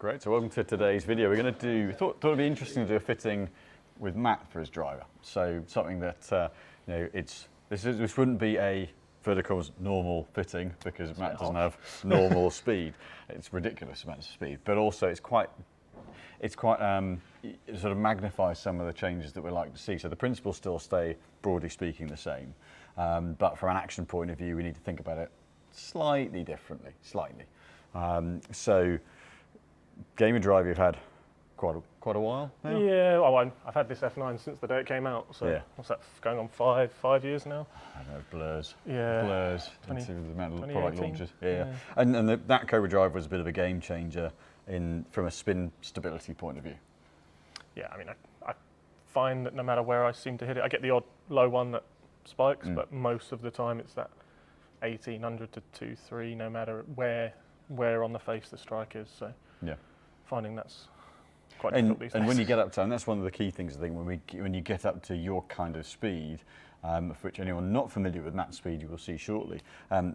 Great, so welcome to today's video. We're going to do, thought it'd be interesting to do a fitting with Matt for his driver. So something that, this wouldn't be a vertical's normal fitting because Matt doesn't have normal speed. It's ridiculous amounts of speed, but also it sort of magnifies some of the changes that we like to see. So the principles still stay, broadly speaking, the same. But from an action point of view, we need to think about it slightly differently, So game of drive you've had quite a while now? Yeah, well, I've had this F9 since the day it came out, so yeah. What's that, going on five years now? I don't know, blurs. Yeah. Blurs into the amount of product launches. Yeah. And that Cobra drive was a bit of a game changer from a spin stability point of view. Yeah, I mean, I find that no matter where I seem to hit it, I get the odd low one that spikes, but most of the time it's that 1800 to 2.3, no matter where on the face the strike is. So yeah, finding that's quite difficult these days. And when you get up to, and that's one of the key things I think, when you get up to your kind of speed, for which anyone not familiar with Matt's speed you will see shortly,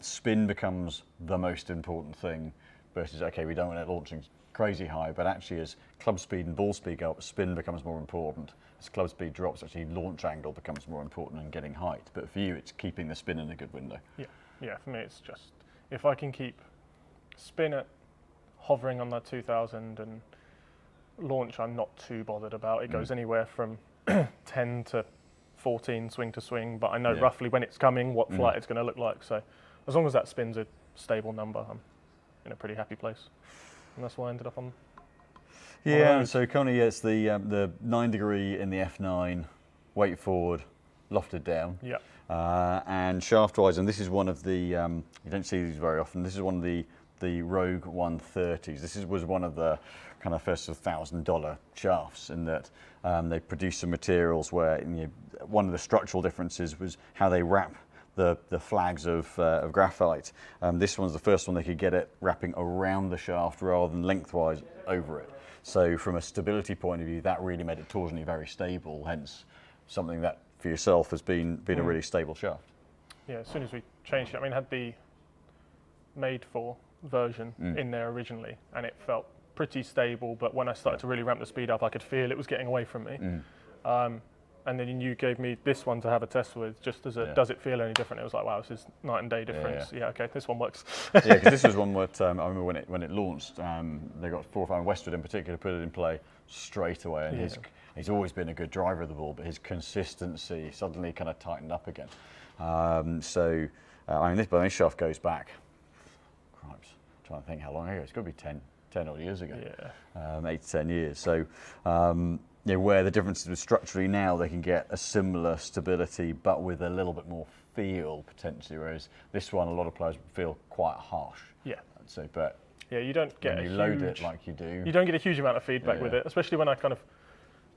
spin becomes the most important thing versus, okay, we don't want it launching crazy high, but actually as club speed and ball speed go up, spin becomes more important. As club speed drops, actually launch angle becomes more important and getting height. But for you, it's keeping the spin in a good window. Yeah, for me it's just, if I can keep spin at hovering on that 2000 and launch I'm not too bothered about. It goes anywhere from 10 to 14 swing to swing, but I know roughly when it's coming, what flight it's going to look like. So as long as that spin's a stable number, I'm in a pretty happy place. And that's why I ended up on. Yeah, so currently it's the 9 degree in the F9, weight forward, lofted down. Yeah. And shaft wise, and this is one of the, you don't see these very often, this is one of the Rogue 130s. This was one of the kind of first $1,000 shafts in that they produced some materials where one of the structural differences was how they wrap the flags of graphite. This one's the first one they could get it wrapping around the shaft rather than lengthwise over it. So from a stability point of view, that really made it torsionally very stable, hence something that for yourself has been a really stable shaft. Yeah, as soon as we changed it, I mean, had the made for version in there originally, and it felt pretty stable, but when I started to really ramp the speed up, I could feel it was getting away from me. And then you gave me this one to have a test with, just as a, does it feel any different? It was like, wow, this is night and day difference. Yeah, okay, this one works. Yeah, because this was one that I remember when it launched, they got 4-5 Westwood in particular, put it in play straight away, and he's always been a good driver of the ball, but his consistency suddenly kind of tightened up again. I mean, this shaft goes back, cripes, trying to think how long ago, it's got to be 10 odd years ago, 8 to 10 years. So, where the difference is structurally now, they can get a similar stability, but with a little bit more feel potentially, whereas this one, a lot of players feel quite harsh. Yeah. I'd say, but yeah, you don't get when you load it like you do. You don't get a huge amount of feedback with it, especially when I kind of,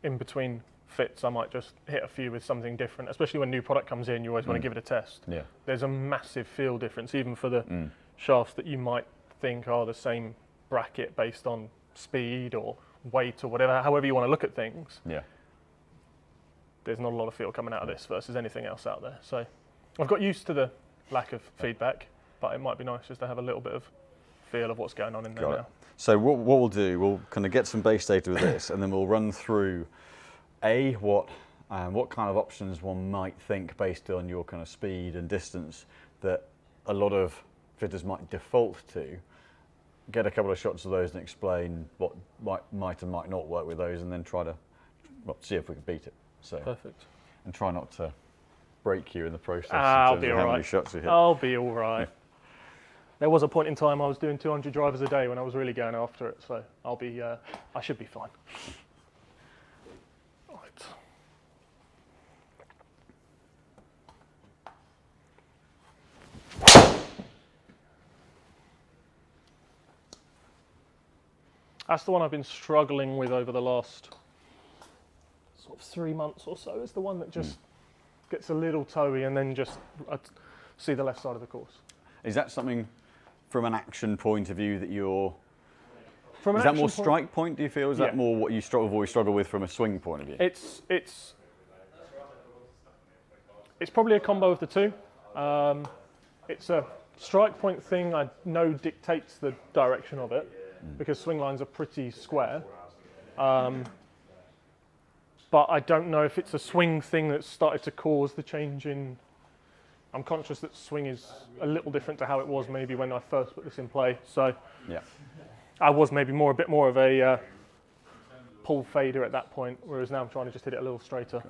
in between fits, I might just hit a few with something different, especially when new product comes in, you always want to give it a test. Yeah. There's a massive feel difference, even for the shafts that you might think are the same bracket based on speed or weight or whatever, however you want to look at things. Yeah. There's not a lot of feel coming out of this versus anything else out there. So I've got used to the lack of feedback, but it might be nice just to have a little bit of feel of what's going on in there now. So what we'll do, we'll kind of get some base data with this, and then we'll run through what kind of options one might think based on your kind of speed and distance that a lot of fitters might default to. Get a couple of shots of those and explain what might and might not work with those, and then try to see if we can beat it. So perfect. And try not to break you in the process. I'll be all right. How many shots you hit. I'll be all right. There was a point in time I was doing 200 drivers a day when I was really going after it, so I should be fine. Right. That's the one I've been struggling with over the last sort of 3 months or so. It's the one that just gets a little toey and then just see the left side of the course. Is that something from an action point of view that you're... From an is that more strike point, do you feel? Is that more what you always struggle with from a swing point of view? It's probably a combo of the two. It's a strike point thing I know dictates the direction of it. because swing lines are pretty square. But I don't know if it's a swing thing that's started to cause the change in. I'm conscious that swing is a little different to how it was maybe when I first put this in play. So I was maybe a bit more of a pull fader at that point, whereas now I'm trying to just hit it a little straighter.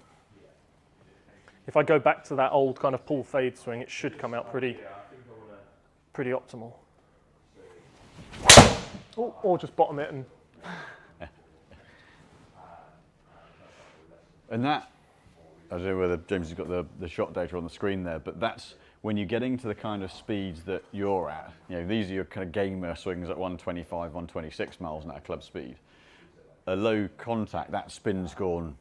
If I go back to that old kind of pull fade swing, it should come out pretty optimal. Or just bottom it and. And that, I don't know whether James has got the shot data on the screen there, but that's when you're getting to the kind of speeds that you're at. You know, these are your kind of gamer swings at 125, 126 miles an hour club speed. A low contact, that spin's gone.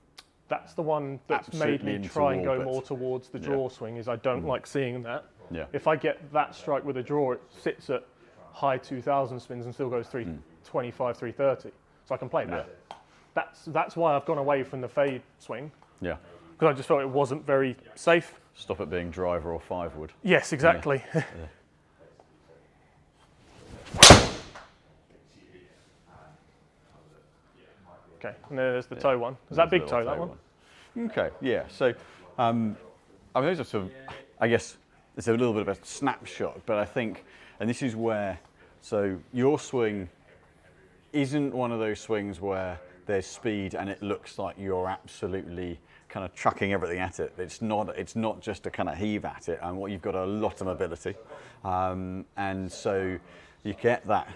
That's the one that's made me try and go more towards the draw swing, is I don't like seeing that. Yeah. If I get that strike with a draw, it sits at high 2000 spins and still goes 325, 330. So I can play that. Yeah. That's why I've gone away from the fade swing. Yeah. Because I just felt it wasn't very safe. Stop it being driver or 5 wood. Yes, exactly. Yeah. Okay, and there's the toe one. Is that big toe, that one? Okay, yeah. So, I mean, those are sort of, I guess, it's a little bit of a snapshot, but I think, and this is where, so your swing isn't one of those swings where there's speed and it looks like you're absolutely kind of chucking everything at it. It's not just a kind of heave at it, and what you've got a lot of mobility, and so you get that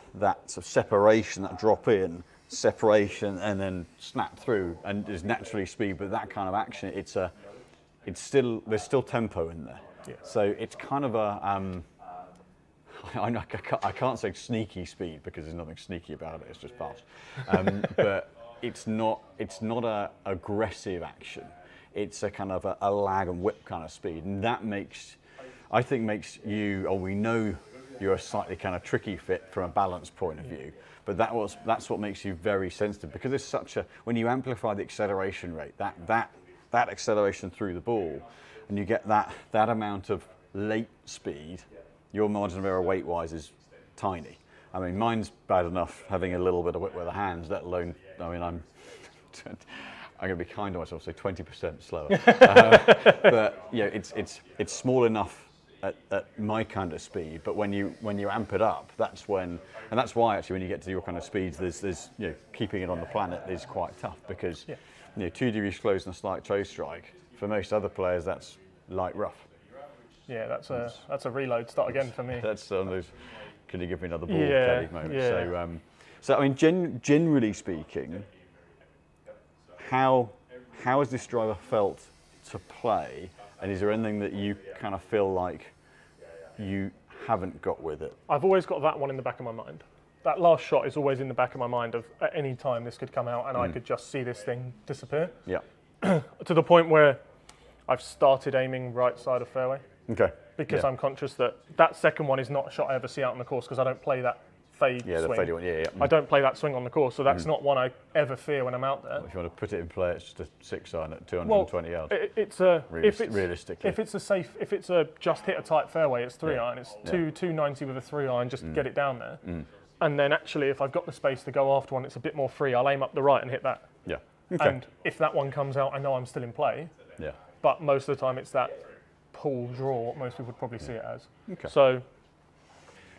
sort of separation, that drop in, separation, and then snap through, and there's naturally speed, but that kind of action, there's still tempo in there. Yeah. So it's kind of a I can't say sneaky speed because there's nothing sneaky about it. It's just fast, but it's not a aggressive action. It's a kind of a lag and whip kind of speed, and that makes you, or we know you're a slightly kind of tricky fit from a balance point of view. But that's what makes you very sensitive, because it's such a, when you amplify the acceleration rate, that acceleration through the ball, and you get that amount of late speed, your margin of error weight-wise is tiny. I mean, mine's bad enough having a little bit of whip with the hands, let alone, I mean, I'm going to be kind to myself, so 20% slower. But yeah, it's small enough at my kind of speed, but when you amp it up, that's when, and that's why actually when you get to your kind of speeds, there's keeping it on the planet is quite tough, because 2 degrees close and a slight toe strike, for most other players that's light rough. Yeah, that's a reload, start again for me. That's one of those, can you give me another ball, Teddy moments. Yeah. So I mean, generally speaking, how has this driver felt to play, and is there anything that you kind of feel like you haven't got with it? I've always got that one in the back of my mind. That last shot is always in the back of my mind of, at any time this could come out and I could just see this thing disappear. Yeah. To the point where I've started aiming right side of fairway. Okay. Because I'm conscious that second one is not a shot I ever see out on the course, because I don't play that fade swing. The fade one, yeah. I don't play that swing on the course, so that's not one I ever fear when I'm out there. Well, if you want to put it in play, it's just a 6-iron at 220 yards. Realistically. If it's a just hit a tight fairway, it's 3-iron. It's 290 with a 3-iron, just get it down there. And then actually, if I've got the space to go after one, it's a bit more free. I'll aim up the right and hit that. Yeah. Okay. And if that one comes out, I know I'm still in play. Yeah. But most of the time, it's that pull draw. What most people would probably see it as. Okay.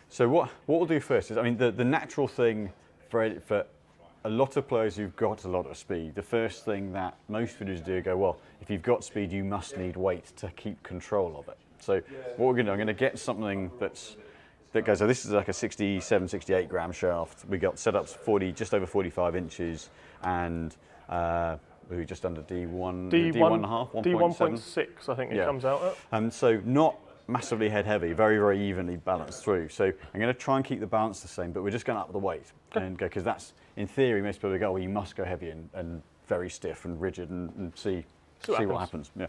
So what we'll do first is, I mean, the natural thing for a lot of players who've got a lot of speed, the first thing that most fitters do go, well, if you've got speed, you must need weight to keep control of it. So what we're going to do, I'm going to get something that goes, so this is like a 67, 68 gram shaft. We got set up just over 45 inches, and we're just under D1 and a half, 1.6, I think it comes out at. So not massively head heavy, very, very evenly balanced through. So I'm going to try and keep the balance the same, but we're just going to up the weight and go, because that's, in theory, most people go, well, you must go heavy and very stiff and rigid and see what happens. Yeah.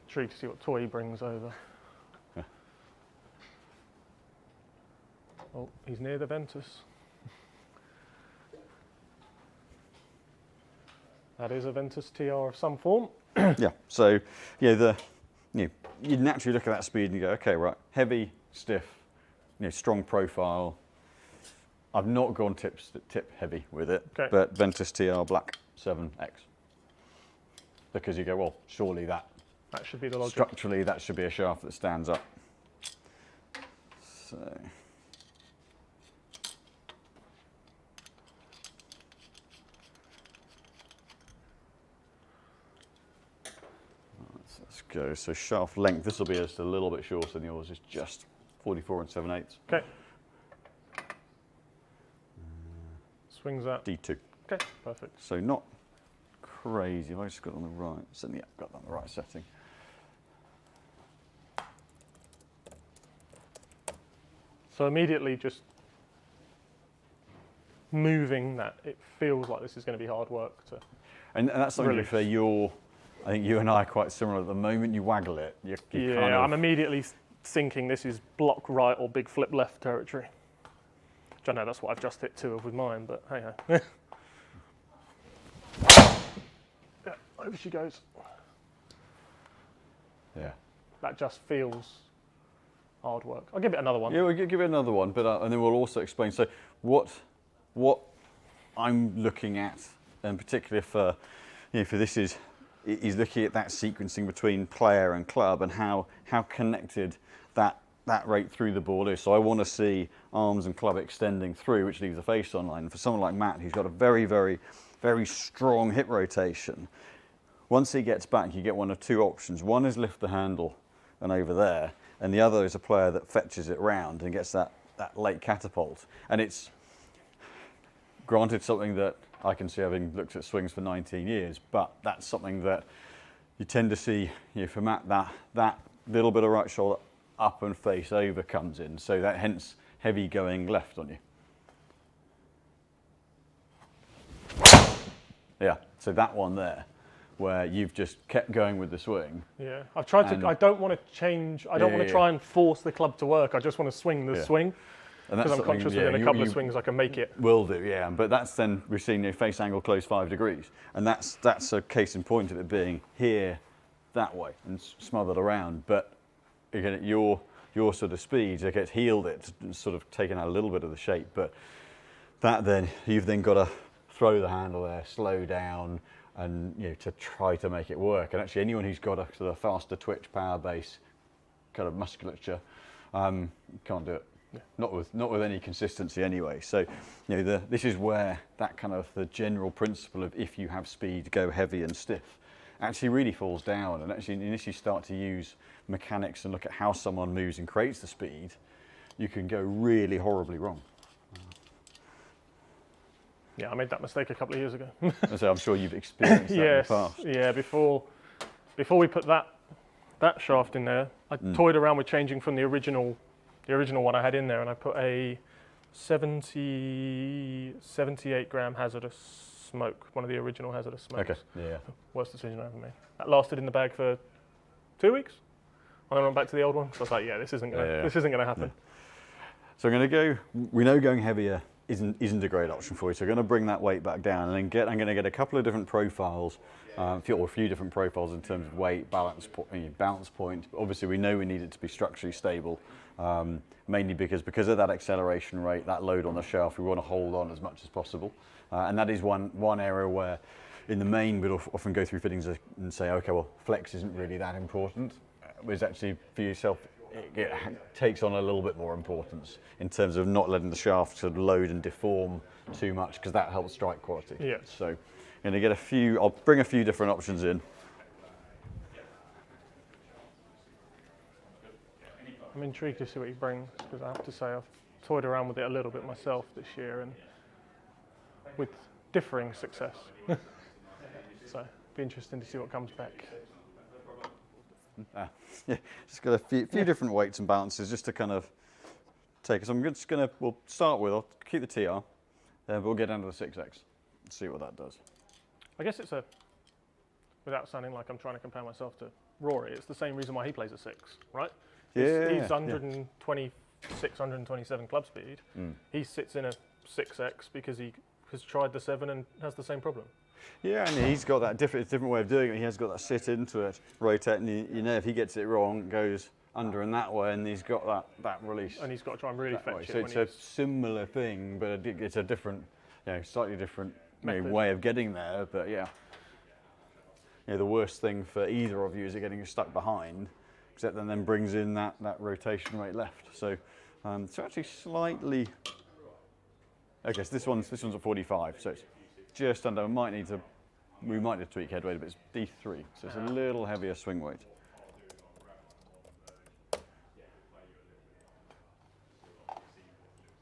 Intrigued to see what toy he brings over. Yeah. Oh, he's near the Ventus. That is a Ventus TR of some form. Yeah. So you naturally look at that speed and you go, okay, right, heavy stiff, strong profile. I've not gone tip heavy with it, but Ventus TR Black 7X. Because you go, well, surely that should be the logic. Structurally, that should be a shaft that stands up. So. Let's go. So shaft length, this will be just a little bit shorter than yours. It's just 44 7/8. Okay. Swings that. D2. Okay, perfect. So not crazy. Have I just got it on the right? Certainly, yeah, got that on the right setting. So immediately just moving that, it feels like this is going to be hard work to. And that's something to be fair, I think you and I are quite similar. At the moment you waggle it, you yeah, kind of... I'm immediately thinking this is block right or big flip left territory. Which I know that's what I've just hit 2 of with mine, but hey ho. Yeah, over she goes. Yeah. That just feels hard work. I'll give it another one. Yeah, we'll give it another one, but and then we'll also explain. So what I'm looking at, and particularly for this is looking at that sequencing between player and club and how connected that rate through the ball is. So I want to see arms and club extending through, which leaves the face on line. For someone like Matt, who's got a very, very, very strong hip rotation, once he gets back, you get one of 2 options. One is lift the handle and over there, and the other is a player that fetches it round and gets that late catapult. And it's granted something that I can see, having looked at swings for 19 years, but that's something that you tend to see, for Matt, that little bit of right shoulder up and face over comes in, so that hence heavy going left on you. Yeah, so that one there, where you've just kept going with the swing. Yeah, I've tried to, I don't want to change, I don't want to try and force the club to work, I just want to swing the swing. Because I'm conscious within a couple of swings I can make it. Will do, yeah. But that's then, we've seen your face angle close 5 degrees. And that's a case in point of it being here, that way, and smothered around. But again, at your sort of speed, it gets healed, it's sort of taken out a little bit of the shape. But that then, you've then got to throw the handle there, slow down, and to try to make it work. And actually anyone who's got a sort of faster twitch power base kind of musculature can't do it. Yeah. Not with any consistency anyway. So, this is where that kind of the general principle of if you have speed, go heavy and stiff, actually really falls down. And actually, unless you start to use mechanics and look at how someone moves and creates the speed, you can go really horribly wrong. Yeah, I made that mistake a couple of years ago. So I'm sure you've experienced that in the past. Yeah, before we put that shaft in there, I toyed around with changing from the original one I had in there, and I put a 78 gram hazardous smoke, one of the original hazardous smokes. Okay, yeah. Worst decision I ever made. That lasted in the bag for 2 weeks. And then I went back to the old one, so I was like, yeah, this isn't gonna happen. Yeah. So I'm gonna we know going heavier isn't a great option for you, so we're gonna bring that weight back down, and then I'm gonna get a couple of different profiles, or a few different profiles in terms of weight, balance point. But obviously we know we need it to be structurally stable. Mainly because of that acceleration rate, that load on the shaft, we want to hold on as much as possible. And that is one area where, in the main, we'd often go through fittings and say, okay, well, flex isn't really that important. Whereas actually, for yourself, it takes on a little bit more importance in terms of not letting the shaft sort of load and deform too much, because that helps strike quality. Yeah. So, I'm going to get I'll bring a few different options in. I'm intrigued to see what he brings, because I have to say I've toyed around with it a little bit myself this year, and with differing success. So it'll be interesting to see what comes back. Yeah, just got a few different weights and balances just to kind of take us. I'm just going to, we'll start with, I'll keep the TR, but we'll get down to the 6X and see what that does. I guess it's without sounding like I'm trying to compare myself to Rory, it's the same reason why he plays a 6, right? Yeah, he's 126, 127 club speed. He sits in a 6X because he has tried the 7 and has the same problem. Yeah, and he's got that different way of doing it. He has got that sit into it, rotate, and if he gets it wrong, it goes under and that way, and he's got that release. And he's got to try and really fetch it. So it's a similar thing, but it's a different, slightly different way of getting there. But yeah, the worst thing for either of you is getting stuck behind, except then brings in that rotation rate left. So so actually slightly. Okay, so this one's at 45, so it's just under. We might need to tweak head weight, but it's D3, so it's a little heavier swing weight.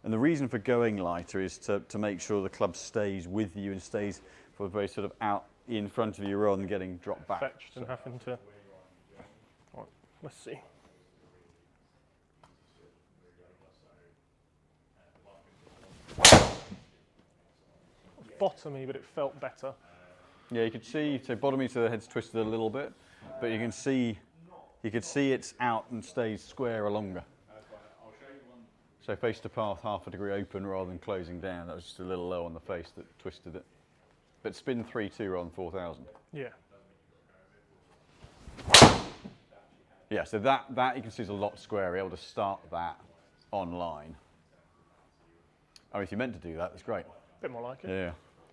And the reason for going lighter is to make sure the club stays with you and stays for very sort of out in front of you rather than getting dropped back. Fetched and having to. Right, let's see. Bottomy, but it felt better. Yeah, you could see, so bottomy, so the head's twisted a little bit, but you could see it's out and stays square longer. So face to path, half a degree open rather than closing down. That was just a little low on the face that twisted it. But spin 3-2 rather than 4,000. Yeah. Yeah, so that you can see is a lot squarer. Able to start that online. I mean, if you meant to do that, that's great. A bit more like it. Yeah.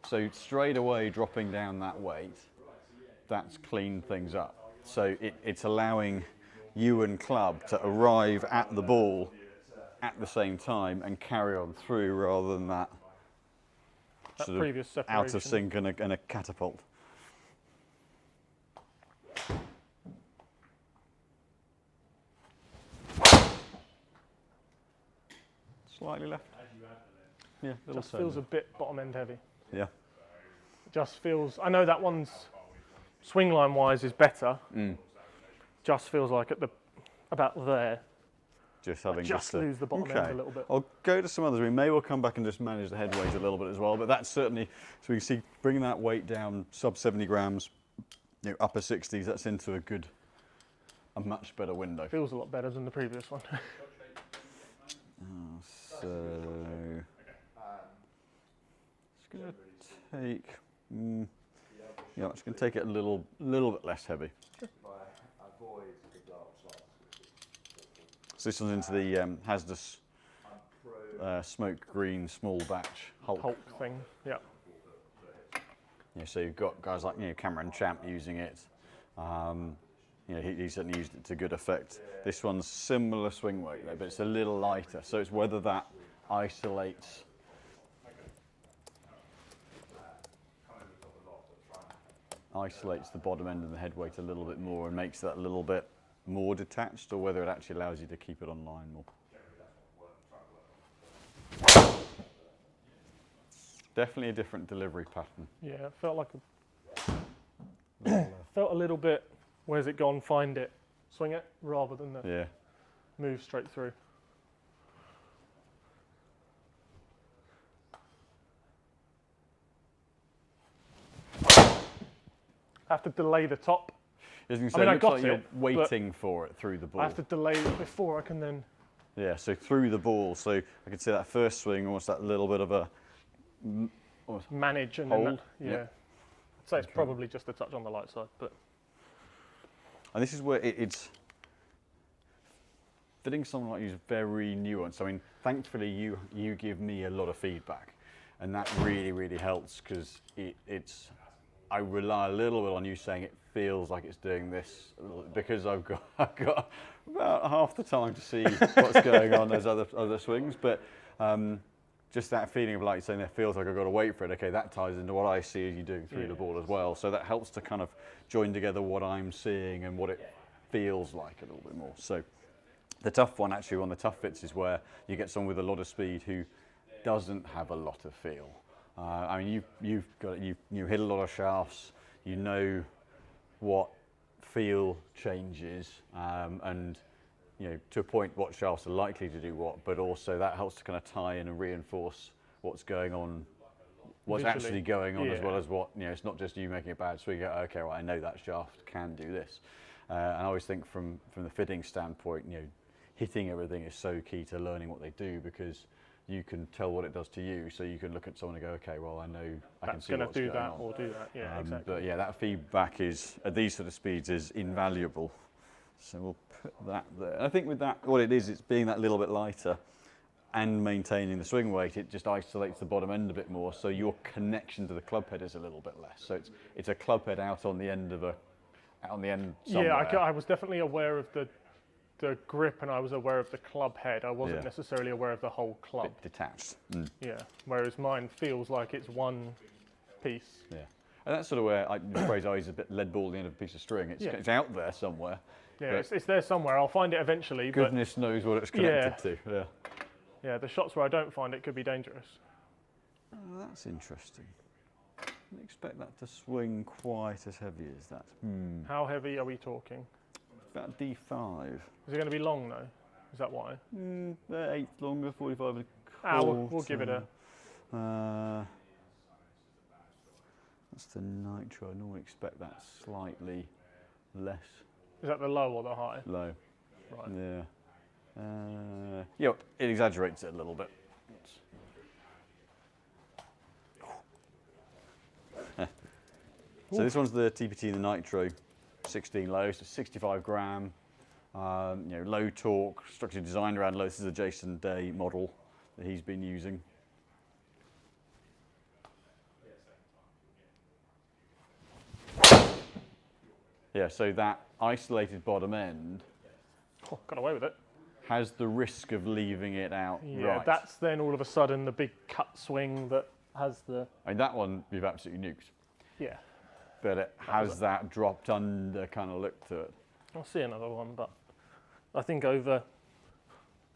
So straight away dropping down that weight, that's cleaned things up. So it's allowing you and club to arrive at the ball at the same time and carry on through rather than that sort previous of separation. out of sync and a catapult. Slightly left. Yeah, just feels a bit bottom end heavy. Yeah. It just feels. I know that one's swing line wise is better. Just feels like at the about there. Just having just lose the bottom end a little bit. I'll go to some others. We may well come back and just manage the head weight a little bit as well, but that's certainly, so we can see bringing that weight down sub 70 grams, upper 60s, that's into a much better window. Feels a lot better than the previous one. So, just going to take, I'm just going to take it a little bit less heavy. So this one's into the hazardous smoke green small batch Hulk thing. Yeah. So you've got guys like Cameron Champ using it. He certainly used it to good effect. This one's similar swing weight though, but it's a little lighter. So it's whether that isolates the bottom end of the head weight a little bit more and makes that a little bit more detached, or whether it actually allows you to keep it online more. Definitely a different delivery pattern. Yeah, it felt like felt a little bit, where's it gone, find it, swing it, rather than the move straight through. I have to delay the top. I got like you're waiting for it through the ball. I have to delay it before I can then. Yeah, so through the ball. So I could see that first swing, almost that little bit of a manage and hold. Then I'd say it's probably just a touch on the light side, but. And this is where it's fitting someone like you is very nuanced. I mean, thankfully you give me a lot of feedback, and that really helps because it's. I rely a little bit on you saying it feels like it's doing this because I've got about half the time to see what's going on as other swings, but just that feeling of like saying it feels like I've got to wait for it. Okay, that ties into what I see you doing through the ball as well. So that helps to kind of join together what I'm seeing and what it feels like a little bit more. So the tough one actually on the tough fits is where you get someone with a lot of speed who doesn't have a lot of feel. I mean, you hit a lot of shafts. You know what feel changes, and to a point what shafts are likely to do what. But also that helps to kind of tie in and reinforce what's going on, what's visually actually going on, as well as what it's not just you making a bad swing. You go, okay, right, I know that shaft can do this. And I always think from the fitting standpoint, hitting everything is so key to learning what they do because you can tell what it does to you, so you can look at someone and go, okay, well, I know I can see what's going on. That's going to do that or do that, yeah, exactly. But yeah, that feedback is, at these sort of speeds, is invaluable So we'll put that there. I think with that, what it is, it's being that little bit lighter and maintaining the swing weight, it just isolates the bottom end a bit more, so your connection to the club head is a little bit less. So it's a club head out on the end somewhere. Yeah, I was definitely aware of the grip, and I was aware of the club head. I wasn't necessarily aware of the whole club. Bit detached. Mm. Yeah, whereas mine feels like it's one piece. Yeah, and that's sort of where the phrase I use a bit lead ball at the end of a piece of string. It's out there somewhere. Yeah, it's there somewhere. I'll find it eventually. Goodness knows what it's connected to. Yeah. Yeah, the shots where I don't find it could be dangerous. Oh, that's interesting. I didn't expect that to swing quite as heavy as that. How heavy are we talking? About D5. Is it going to be long though? Is that why? 8 longer, 45 and a Ah, quarter. we'll give it a... That's the nitro. I normally expect that slightly less. Is that the low or the high? Low. Right. Yeah. Yeah, it exaggerates it a little bit. So this one's the TPT, the Nitro 16 low, so 65 gram, low torque, structurally designed around low. This is a Jason Day model that he's been using. Yeah, so that isolated bottom end got away with it. has the risk of leaving it out Yeah, right. that's then all of a sudden the big cut swing that has the... I mean, that one you've absolutely nuked. Yeah. But it has that dropped under kind of look to it. I'll see another one, but I think over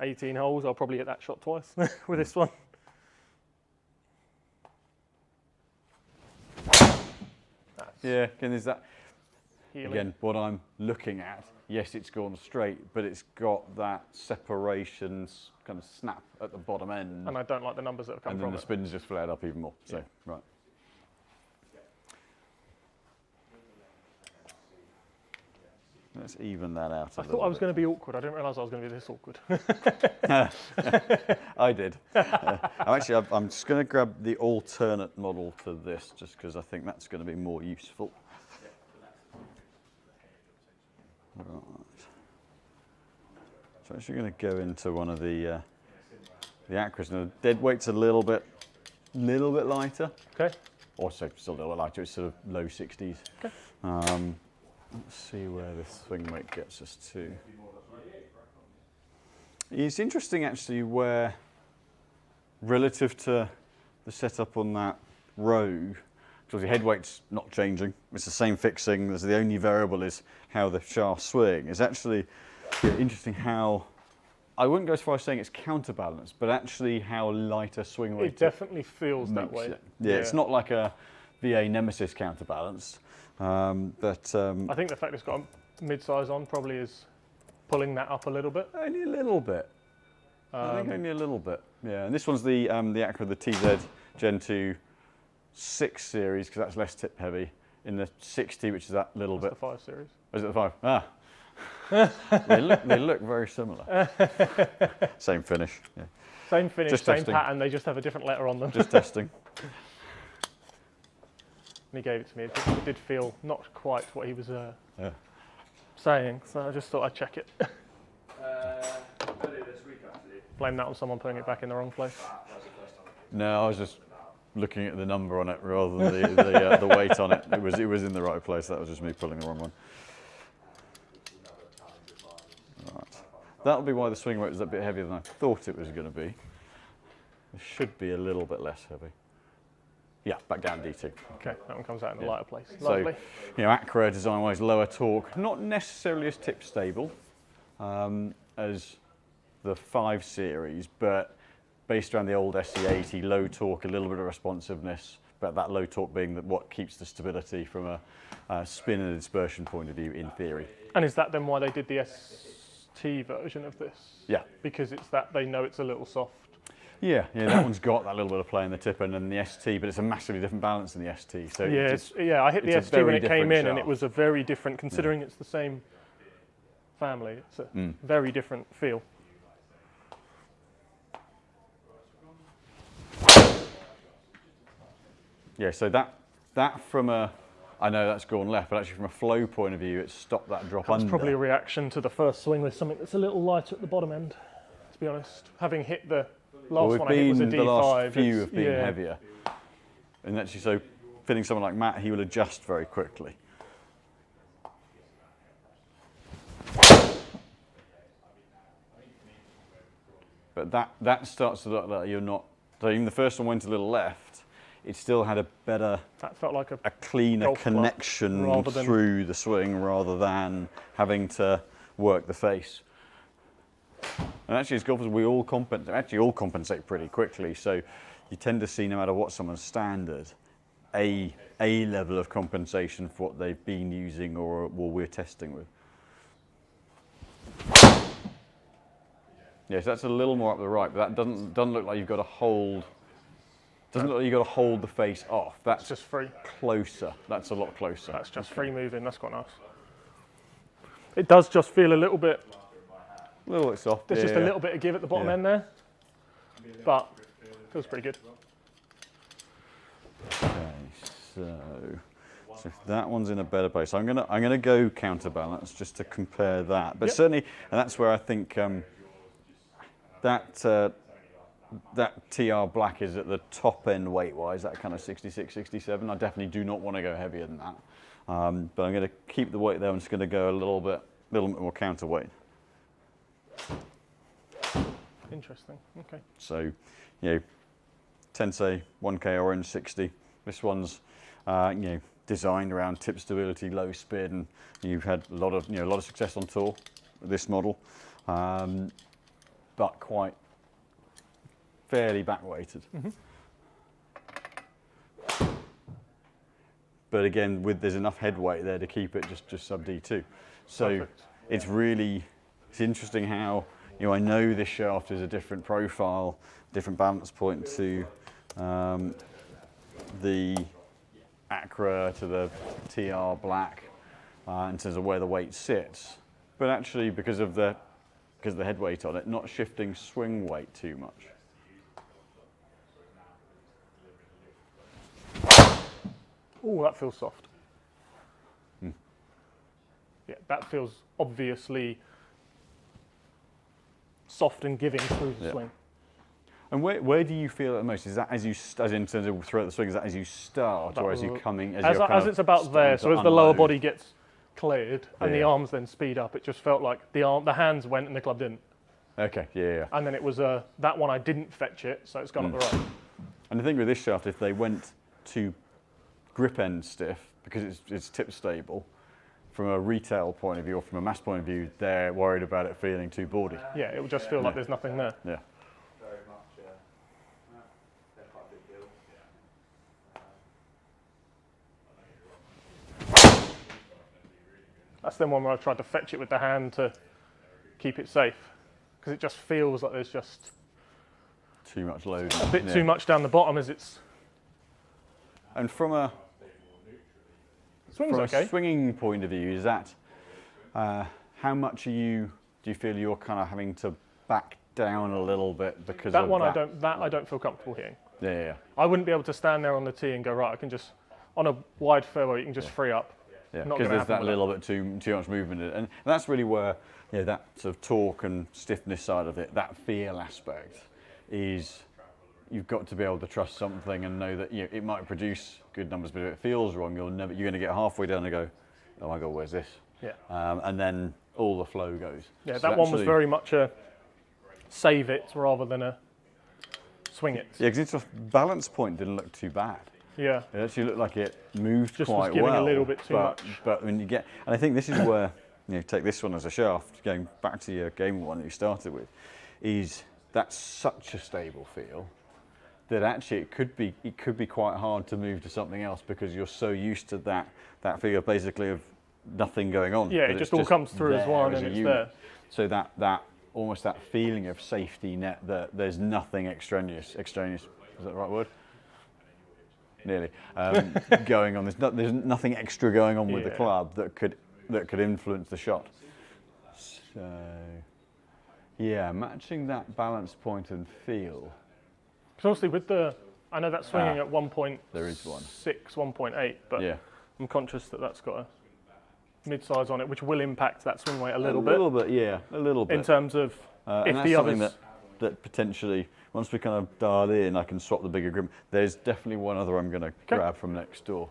18 holes I'll probably hit that shot twice with this one. Yeah, again, there's that. Healing. Again, what I'm looking at, yes, it's gone straight, but it's got that separations kind of snap at the bottom end. And I don't like the numbers that have come and from then the it. spin's just flared up even more. So, Yeah. right. Let's even that out a I little thought I was bit. going to be awkward. I didn't realise I was going to be this awkward. I did. I'm just going to grab the alternate model to this, just because I think that's going to be more useful. Right. So I'm actually going to go into one of the Acras. Now, the dead weight's a little bit lighter. Okay. Also, still a little lighter. It's sort of low 60s. Okay. Let's see where this swing weight gets us to. It's interesting actually where, relative to the setup on that Rogue, because the head weight's not changing. It's the same fixing. The only variable is how the shafts swing. It's actually interesting how, I wouldn't go as far as saying it's counterbalanced, but actually how lighter swing weight. It definitely feels that way. Yeah, it's not like a VA Nemesis counterbalanced. I think the fact it's got a mid-size on probably is pulling that up a little bit. Only a little bit. I think only a little bit. Yeah, and this one's the Acura, the TZ Gen 2 6 series, because that's less tip heavy. In the 60, which is that little That's bit. the 5 series. Oh, is it the 5? Ah. they look very similar. Same finish. Yeah. Same finish, Just same testing. pattern. They just have a different letter on them. Just testing. And he gave it to me. It did feel not quite what he was saying, so I just thought I'd check it. Earlier this week, actually. Blame that on someone putting it back in the wrong place. No, I was just looking at the number on it rather than the weight on it. It was in the right place. That was just me pulling the wrong one. Right. That'll be why the swing weight was a bit heavier than I thought it was going to be. It should be a little bit less heavy. Yeah, back down D2. Okay, that one comes out in the lighter place. So, Lovely. Acura design-wise, lower torque, not necessarily as tip stable as the 5 series, but based around the old SC80, low torque, a little bit of responsiveness, but that low torque being what keeps the stability from a spin and dispersion point of view, in theory. And is that then why they did the ST version of this? Yeah. Because it's that they know it's a little soft. Yeah, that one's got that little bit of play in the tip and then the ST, but it's a massively different balance than the ST. So yeah, I hit the it's a ST when very it came different in, and shaft. it was a very different, considering it's the same family, it's a very different feel. Yeah, so that from a I know that's gone left, but actually from a flow point of view, it's stopped that drop under. It's probably a reaction to the first swing with something that's a little lighter at the bottom end, to be honest. Having hit the last one I hit was a D5. The last few have been heavier. And actually, so fitting someone like Matt, he will adjust very quickly. But that starts to look like you're not, so even the first one went a little left, it still had a better, that felt like a cleaner connection through the swing rather than having to work the face. And actually as golfers we all compensate pretty quickly, so you tend to see, no matter what someone's standard, a level of compensation for what they've been using or we're testing with. Yes, that's a little more up the right, but that doesn't look like you've got to hold. Doesn't look like you've got to hold the face off. That's just free. Closer. That's a lot closer. That's just free moving. That's quite nice. It does just feel a little bit soft. There's just a little bit of give at the bottom end there, but feels pretty good. Okay, so if that one's in a better place, I'm gonna go counterbalance just to compare that. But certainly, and that's where I think that TR black is at the top end weight-wise, that kind of 66, 67. I definitely do not want to go heavier than that. But I'm going to keep the weight there. I'm just going to go a little bit more counterweight. Interesting. Okay. So, Tensei 1K orange 60. This one's designed around tip stability, low spin, and you've had a lot of success on tour with this model, but quite fairly back-weighted. But again, there's enough head weight there to keep it just sub D2. So it's interesting how, I know this shaft is a different profile, different balance point to the Acra, to the TR black, in terms of where the weight sits. But actually, because of the head weight on it, not shifting swing weight too much. Oh, that feels soft. Yeah, that feels obviously soft and giving through the swing. And where do you feel it the most? Is that as in terms of throughout the swing, is that as you start, or as you coming, as it's about there, so as the lower body gets cleared and the arms then speed up, it just felt like the hands went and the club didn't. Okay, yeah. And then it was that one I didn't fetch it, so it's gone up the right. And the thing with this shaft, if they went to grip end stiff, because it's tip stable, from a retail point of view or from a mass point of view, they're worried about it feeling too boardy. Yeah, it would just feel like there's nothing there. Yeah. Very much, they're quite a big deal. That's the one where I tried to fetch it with the hand to keep it safe, because it just feels like there's just too much load. A bit too much down the bottom as it's. And from a swinging point of view, is that how much do you feel you're kind of having to back down a little bit because that of one? that? I don't feel comfortable hitting. Yeah. I wouldn't be able to stand there on the tee and go, right, I can just on a wide fairway you can just free up. Yeah, because there's that little bit too much movement in it, and that's really where that sort of torque and stiffness side of it, that feel aspect, is you've got to be able to trust something and know that it might produce good numbers, but if it feels wrong, you're going to get halfway down and go, oh my God, where's this? Yeah. And then all the flow goes. Yeah, so that one was very much a save it rather than a swing it. Yeah, because its balance point didn't look too bad. Yeah. It actually looked like it moved just quite well. Just was giving a little bit too much. But when you get, and I think this is where, take this one as a shaft, going back to your game one that you started with, is that's such a stable feel that actually it could be quite hard to move to something else because you're so used to that feel basically of nothing going on. Yeah, it just all comes through as one and it's there. So that almost that feeling of safety net that there's nothing extraneous, is that the right word? Nearly going on. There's nothing extra going on with the club that could influence the shot. So yeah, matching that balance point and feel. Because obviously with I know that's swinging at 1.6, there is one. 1.8, but I'm conscious that that's got a mid-size on it, which will impact that swing weight a little bit. A little bit, yeah, a little bit. In terms of and that's something that potentially, once we kind of dial in, I can swap the bigger grip. There's definitely one other I'm going to grab from next door.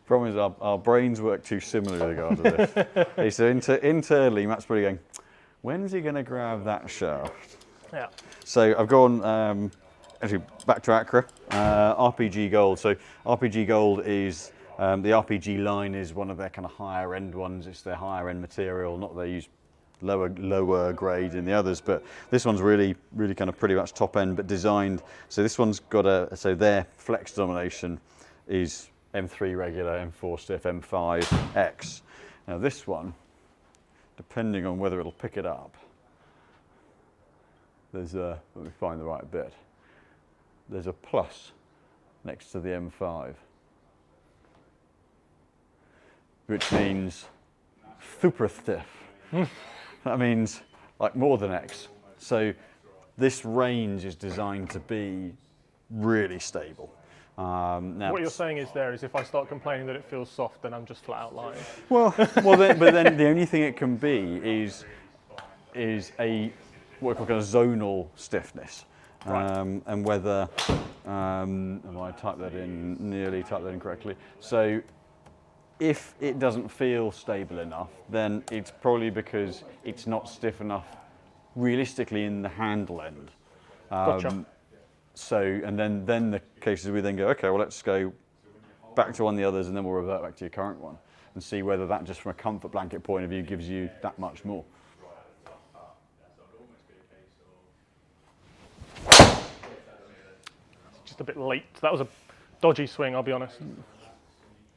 Problem is our brains work too similarly with regard to this. So internally, Matt's probably going, when's he going to grab that shaft? Yeah. So I've gone actually back to Accra, RPG Gold. So RPG Gold is the RPG line is one of their kind of higher end ones. It's their higher end material. Not that they use lower grade in the others, but this one's really kind of pretty much top end, but designed. So this one's got so their flex domination is M3 regular, M4 stiff, M5 X. Now this one, depending on whether it'll pick it up, there's let me find the right bit. There's a plus next to the M5, which means super stiff. That means like more than X. So this range is designed to be really stable. Now what you're saying is if I start complaining that it feels soft, then I'm just flat out lying. Well, but then the only thing it can be is a what we call kind of zonal stiffness, and whether I typed that in nearly typed that in correctly. So if it doesn't feel stable enough, then it's probably because it's not stiff enough, realistically, in the handle end. Gotcha. So, and then the cases we then go, okay, well, let's go back to one of the others and then we'll revert back to your current one and see whether that, just from a comfort blanket point of view, gives you that much more. Just a bit late. That was a dodgy swing, I'll be honest.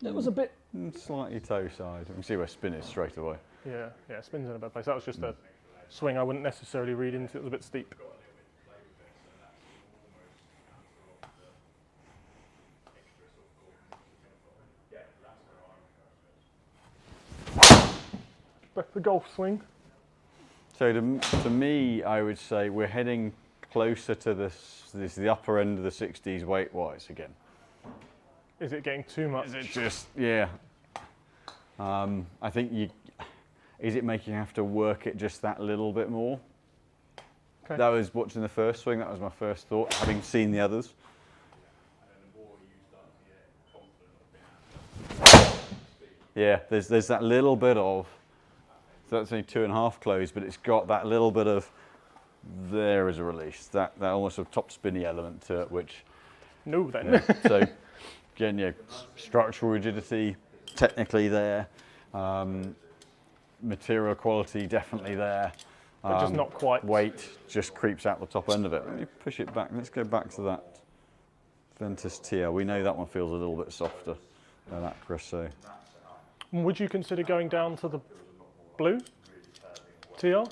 It was a bit... Slightly toe side. You can see where spin is straight away. Yeah, spin's in a bad place. That was just a swing I wouldn't necessarily read into. It was a bit steep. The golf swing. So to me, I would say we're heading closer to the upper end of the 60s weight-wise again. Is it getting too much? Is it just, yeah. I think is it making you have to work it just that little bit more? Okay. That was watching the first swing, that was my first thought, having seen the others. Yeah, there's that little bit of, so that's only 2.5 close, but it's got that little bit of, there is a release, that almost sort of top spinny element to it, which... No then. Yeah, so again, yeah, structural rigidity, technically there, material quality definitely there. But just not quite. Weight just creeps out the top end of it. Let me push it back, let's go back to that Ventus TR. We know that one feels a little bit softer than that, Chris, so... Would you consider going down to the blue TR?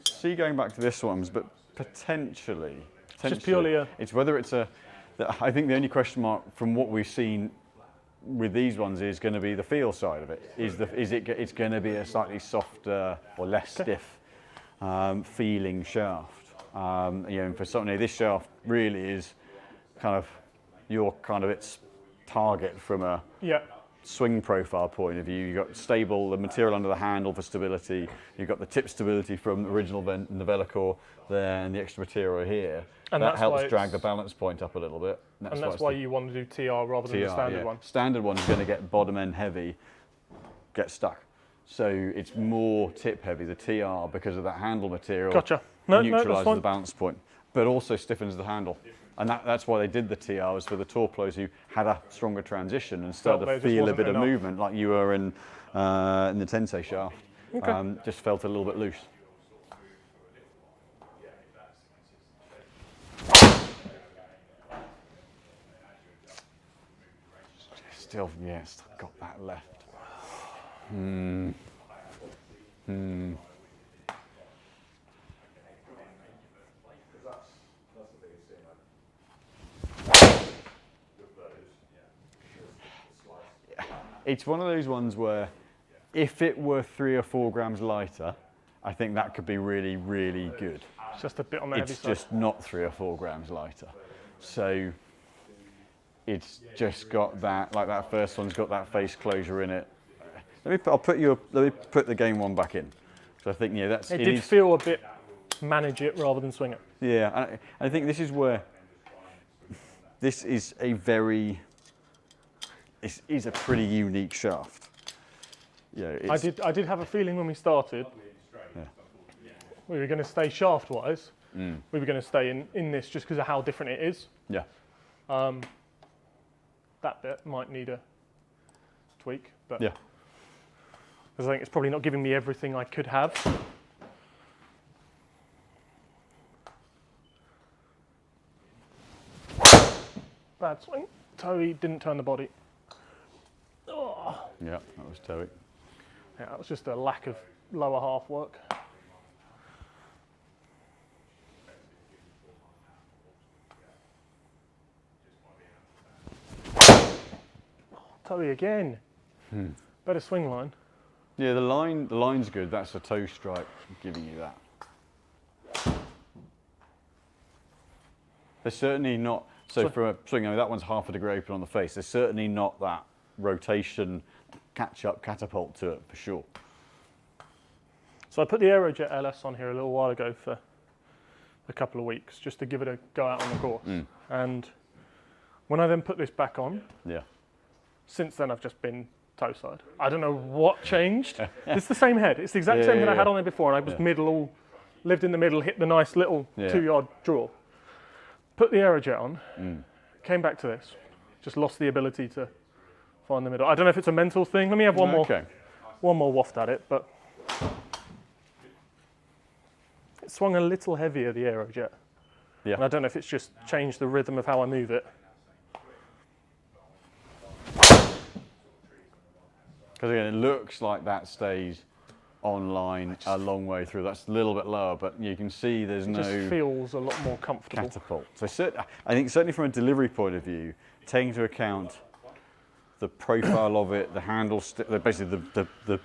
See, going back to this one, but potentially just purely it's whether it's I think the only question mark from what we've seen with these ones is going to be the feel side of it. It's going to be a slightly softer or less stiff feeling shaft. And for something, this shaft really is kind of its target from a swing profile point of view. You've got stable, the material under the handle for stability. You've got the tip stability from the original Novellicor there and the extra material here. And that helps drag the balance point up a little bit. And that's why you want to do TR rather than the standard one. Standard one's going to get bottom end heavy, get stuck. So it's more tip heavy, the TR, because of that handle material. Gotcha. Neutralises the balance point, but also stiffens the handle. And that's why they did the TR, was for the tour pros who had a stronger transition and started to feel a bit of movement, like you were in the Tensei shaft. Okay. Just felt a little bit loose. Still got that left. It's one of those ones where if it were 3 or 4 grams lighter, I think that could be really, really good. just a bit on the heavy it's side. just not 3 or 4 grams lighter. So it's just got that, like that first one's got that face closure in it. Let me put the game one back in. So I think, yeah, that's... It did feel a bit manage it rather than swing it. Yeah, and I think this is where, this is a very, this is a pretty unique shaft. Yeah, I did have a feeling when we started, we were going to stay shaft-wise. We were going to stay in this just because of how different it is. Yeah. That bit might need a tweak, but Yeah. because I think it's probably not giving me everything I could have. Bad swing. Toey didn't turn the body. Oh. Yeah, that was Toey. Yeah, that was just a lack of lower half work. Toey again. Better swing line. Yeah, the line's good. That's a toe strike giving you that. There's certainly not, so for a swing, I mean, that one's half a degree open on the face. There's certainly not that rotation, catch-up, catapult to it, for sure. So I put the Aerojet LS on here a little while ago for a couple of weeks, just to give it a go out on the course. And when I then put this back on, since then I've just been toe side. I don't know what changed. It's the same head. It's the exact same head I had on there before, and I was lived in the middle, hit the nice little 2-yard draw. Put the Aerojet on, came back to this, just lost the ability to find the middle. I don't know if it's a mental thing. Let me have one more waft at it, but it swung a little heavier, the Aerojet. Yeah. And I don't know if it's just changed the rhythm of how I move it. Because again, it looks like that stays online a long way through. That's a little bit lower, but you can see there's no... It just feels a lot more comfortable. Catapult. So I think certainly from a delivery point of view, taking into account the profile of it, the handle, basically the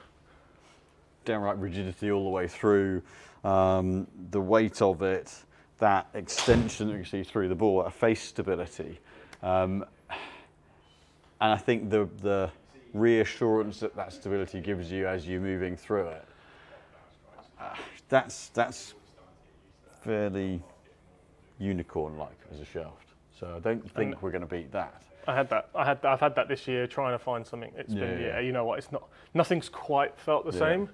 downright rigidity all the way through, the weight of it, that extension that you see through the ball, a face stability. And I think the reassurance that stability gives you as you're moving through it, that's fairly unicorn-like as a shaft. So I don't think we're going to beat that. I had that. I've had that this year, trying to find something. It's been you know what? It's not. Nothing's quite felt the same.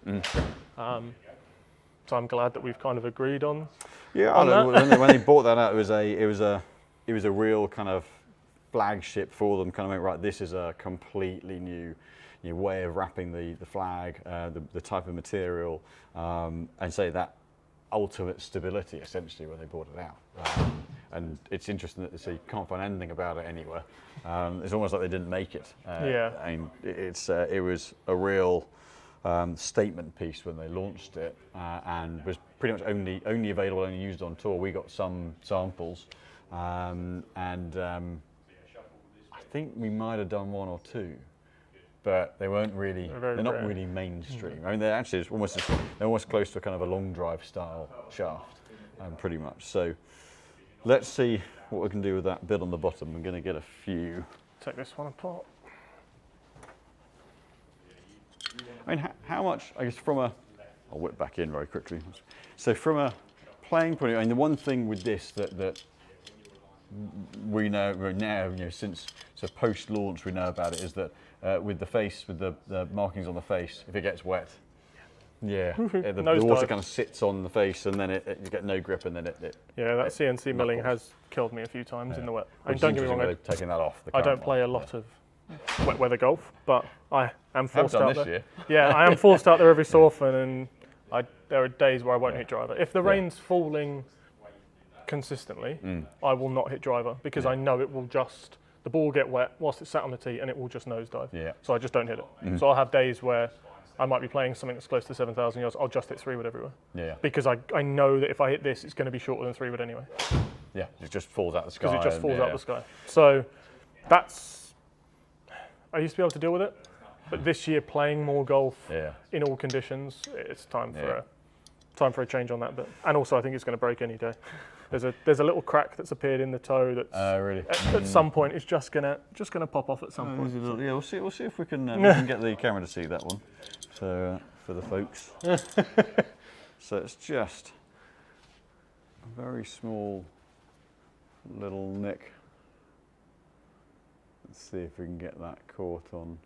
So I'm glad that we've kind of agreed on. Yeah, when they bought that out, it was a real kind of flagship for them. Kind of like, right, this is a completely new way of wrapping the flag, the type of material, and say that ultimate stability essentially when they brought it out. And it's interesting that you can't find anything about it anywhere. It's almost like they didn't make it. I mean, it was a real statement piece when they launched it, and was pretty much only available, only used on tour. We got some samples, and I think we might have done 1 or 2, but they weren't really. They're not really mainstream. I mean, they're actually they're almost close to a kind of a long drive style shaft, pretty much. So let's see what we can do with that bit on the bottom. I'm going to get a few. Take this one apart. I mean, how much, I guess, I'll whip back in very quickly. So from a playing point of view, I mean, the one thing with this that we know now, since post-launch we know about it, is that with the face, with the markings on the face, if it gets wet, the water kind of sits on the face, and then you get no grip, and then it that CNC milling has killed me a few times in the wet. I mean, don't get me wrong, they've taken that off. I don't play a lot of wet weather golf, but I am forced out there. Year. Yeah, I am forced out there every so often, and there are days where I won't hit driver. If the rain's falling consistently, I will not hit driver, because I know it will the ball will get wet whilst it's sat on the tee, and it will just nosedive. Yeah. So I just don't hit it. So I'll have days where I might be playing something that's close to 7,000 yards. I'll just hit 3-wood everywhere. Yeah. Because I know that if I hit this, it's going to be shorter than 3-wood anyway. Yeah, it just falls out the sky. Because it just falls out the sky. So I used to be able to deal with it, but this year playing more golf in all conditions, it's time for time for a change on that bit. And also, I think it's going to break any day. There's a little crack that's appeared in the toe that's really? at some point it's just gonna pop off at some point. Yeah, we'll see if we can, we can get the camera to see that one. So for the folks. So it's just a very small little nick. Let's see if we can get that caught on.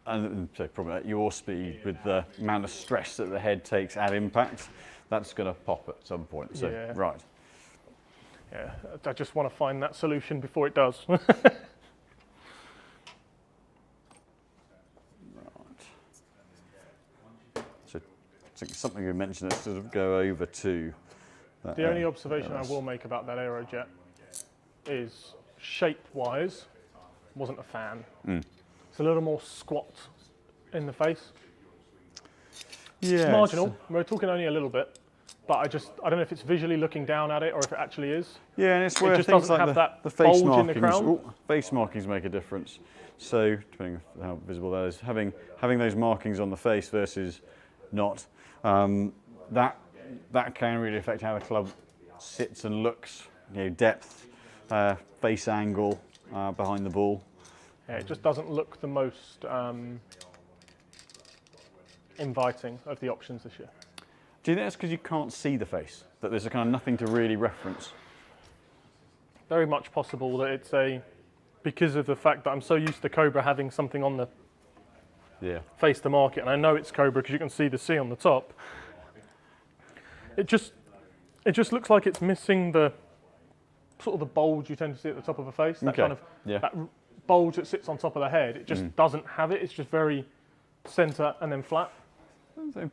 So probably at your speed, with the amount of stress that the head takes at impact, that's going to pop at some point. So, yeah. Right. Yeah, I just want to find that solution before it does. Right. So something you mentioned, let's sort of go over to that. The only observation I will make about that Aerojet is shape-wise, wasn't a fan. It's a little more squat in the face. Yeah, it's marginal. We're talking only a little bit, but I don't know if it's visually looking down at it or if it actually is. Yeah, and it's where just things doesn't like have that the face bulge in the markings, crown. face markings make a difference. So depending on how visible that is, having those markings on the face versus not, that can really affect how the club sits and looks. You know, depth, face angle behind the ball. Yeah, it just doesn't look the most inviting of the options this year. Do you think that's because you can't see the face? That there's a kind of nothing to really reference? Very much possible that it's because of the fact that I'm so used to Cobra having something on the face to market, and I know it's Cobra because you can see the C on the top. It just looks like it's missing the sort of the bulge you tend to see at the top of a face. That kind of that bulge that sits on top of the head. It just doesn't have it. It's just very centre and then flat.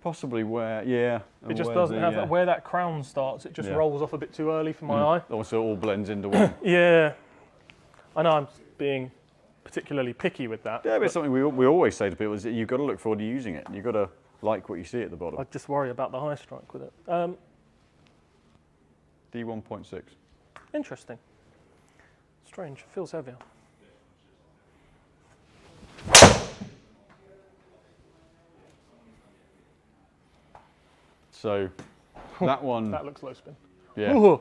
Possibly where, it just doesn't have that. Where that crown starts, it just rolls off a bit too early for my eye. Also, it all blends into one. Yeah, I know I'm being particularly picky with that. Yeah, but it's something we always say to people is that you've got to look forward to using it. You've got to like what you see at the bottom. I just worry about the high strike with it. D1.6. Interesting. Strange. Feels heavier. So that one. That looks low spin. Yeah. Ooh.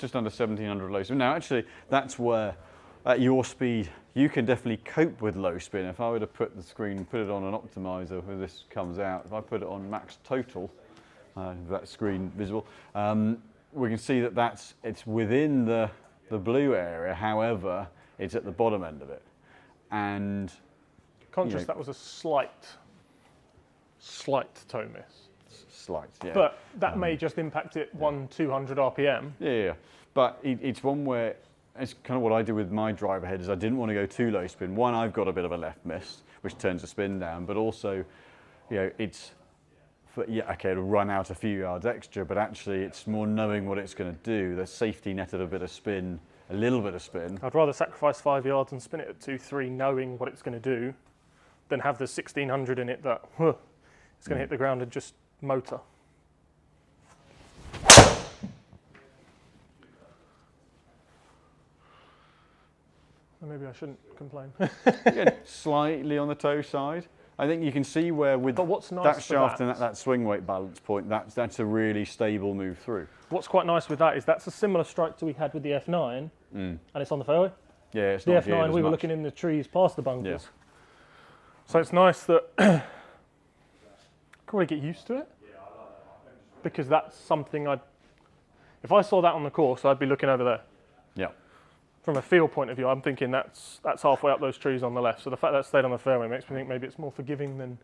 Just under 1700 low spin. Now, actually, that's where at your speed you can definitely cope with low spin. If I were to put the screen, put it on an optimizer where this comes out, if I put it on max total, that screen visible, we can see that it's within the blue area. However, it's at the bottom end of it, and conscious that was a slight toe miss. Slight, yeah. But that may just impact it 200 RPM. Yeah. But it's one where it's kind of what I do with my driver head is I didn't want to go too low spin. One, I've got a bit of a left miss, which turns the spin down, but also, you know, it'll run out a few yards extra, but actually it's more knowing what it's going to do. The safety net of a bit of spin, a little bit of spin. I'd rather sacrifice 5 yards and spin it at 2-3, knowing what it's going to do, than have the 1600 in it that it's going to hit the ground and just motor. Maybe I shouldn't complain. Again, slightly on the toe side. I think you can see where with that shaft and that swing weight balance point, that's a really stable move through. What's quite nice with that is that's a similar strike to we had with the F9, and it's on the fairway. Yeah, it's the not F9 we were looking in the trees past the bunkers. So it's nice that I can probably get used to it, because that's something if I saw that on the course, I'd be looking over there. Yeah. From a feel point of view, I'm thinking that's halfway up those trees on the left. So the fact that it stayed on the fairway makes me think maybe it's more forgiving than.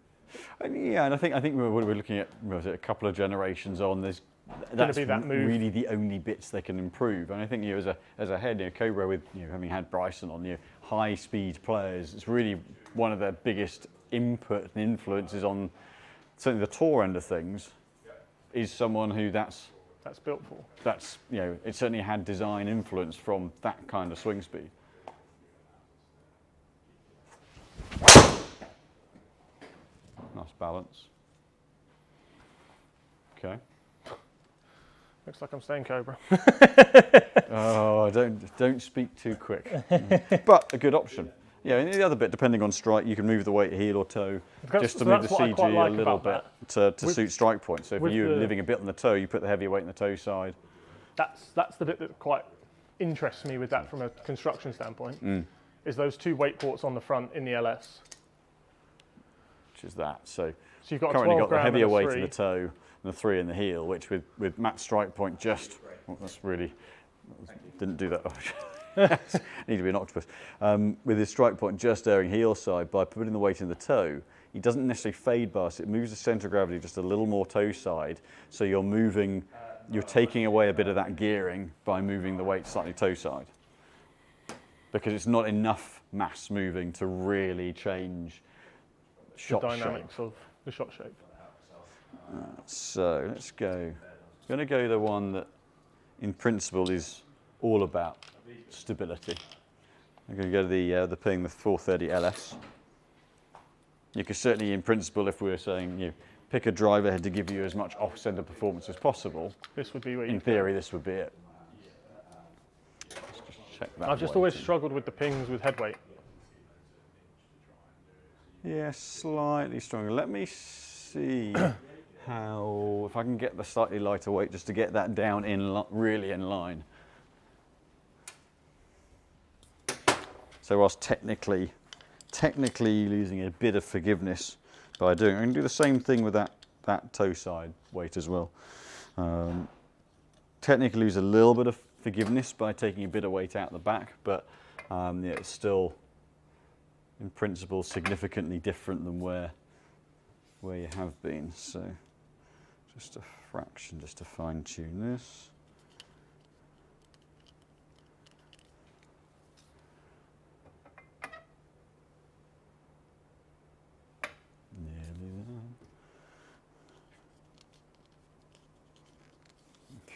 Yeah, and I think we're looking at a couple of generations on. That's really the only bits they can improve. And I think as a head, Cobra with having had Bryson on, high speed players, it's really one of their biggest input and influences on certainly the tour end of things. Is someone who that's built for. It certainly had design influence from that kind of swing speed. Nice balance. Okay. Looks like I'm staying Cobra. Oh, don't speak too quick. But a good option. Yeah, and the other bit, depending on strike, you can move the weight heel or toe just to move the CG a little bit to suit strike point. So if you're living a bit on the toe, you put the heavier weight on the toe side. That's the bit that quite interests me with that from a construction standpoint, is those 2 weight ports on the front in the LS. Which is that. So you've got currently got the heavier weight in in the toe and the 3 in the heel, which with Matt's strike point just, that's really, didn't do that. Need to be an octopus. With his strike point just erring heel side, by putting the weight in the toe, he doesn't necessarily fade bias. It moves the centre of gravity just a little more toe side, so you're taking away a bit of that gearing by moving the weight slightly toe side, because it's not enough mass moving to really change shot shape. The dynamics of the shot shape. So let's go. I'm going to go the one that, in principle, is all about stability. I'm going to go to the Ping, the 430 LS. You could certainly, in principle, if we were saying pick a driver head to give you as much off-centre performance as possible, this would be where in theory, this would be it. Let's just check that. I've just always struggled with the Pings with head weight. Yeah, slightly stronger. Let me see how, if I can get the slightly lighter weight just to get that down really in line. So whilst technically losing a bit of forgiveness by doing, I can do the same thing with that toe side weight as well. Technically lose a little bit of forgiveness by taking a bit of weight out the back, but yeah, it's still, in principle, significantly different than where you have been. So just a fraction, just to fine tune this.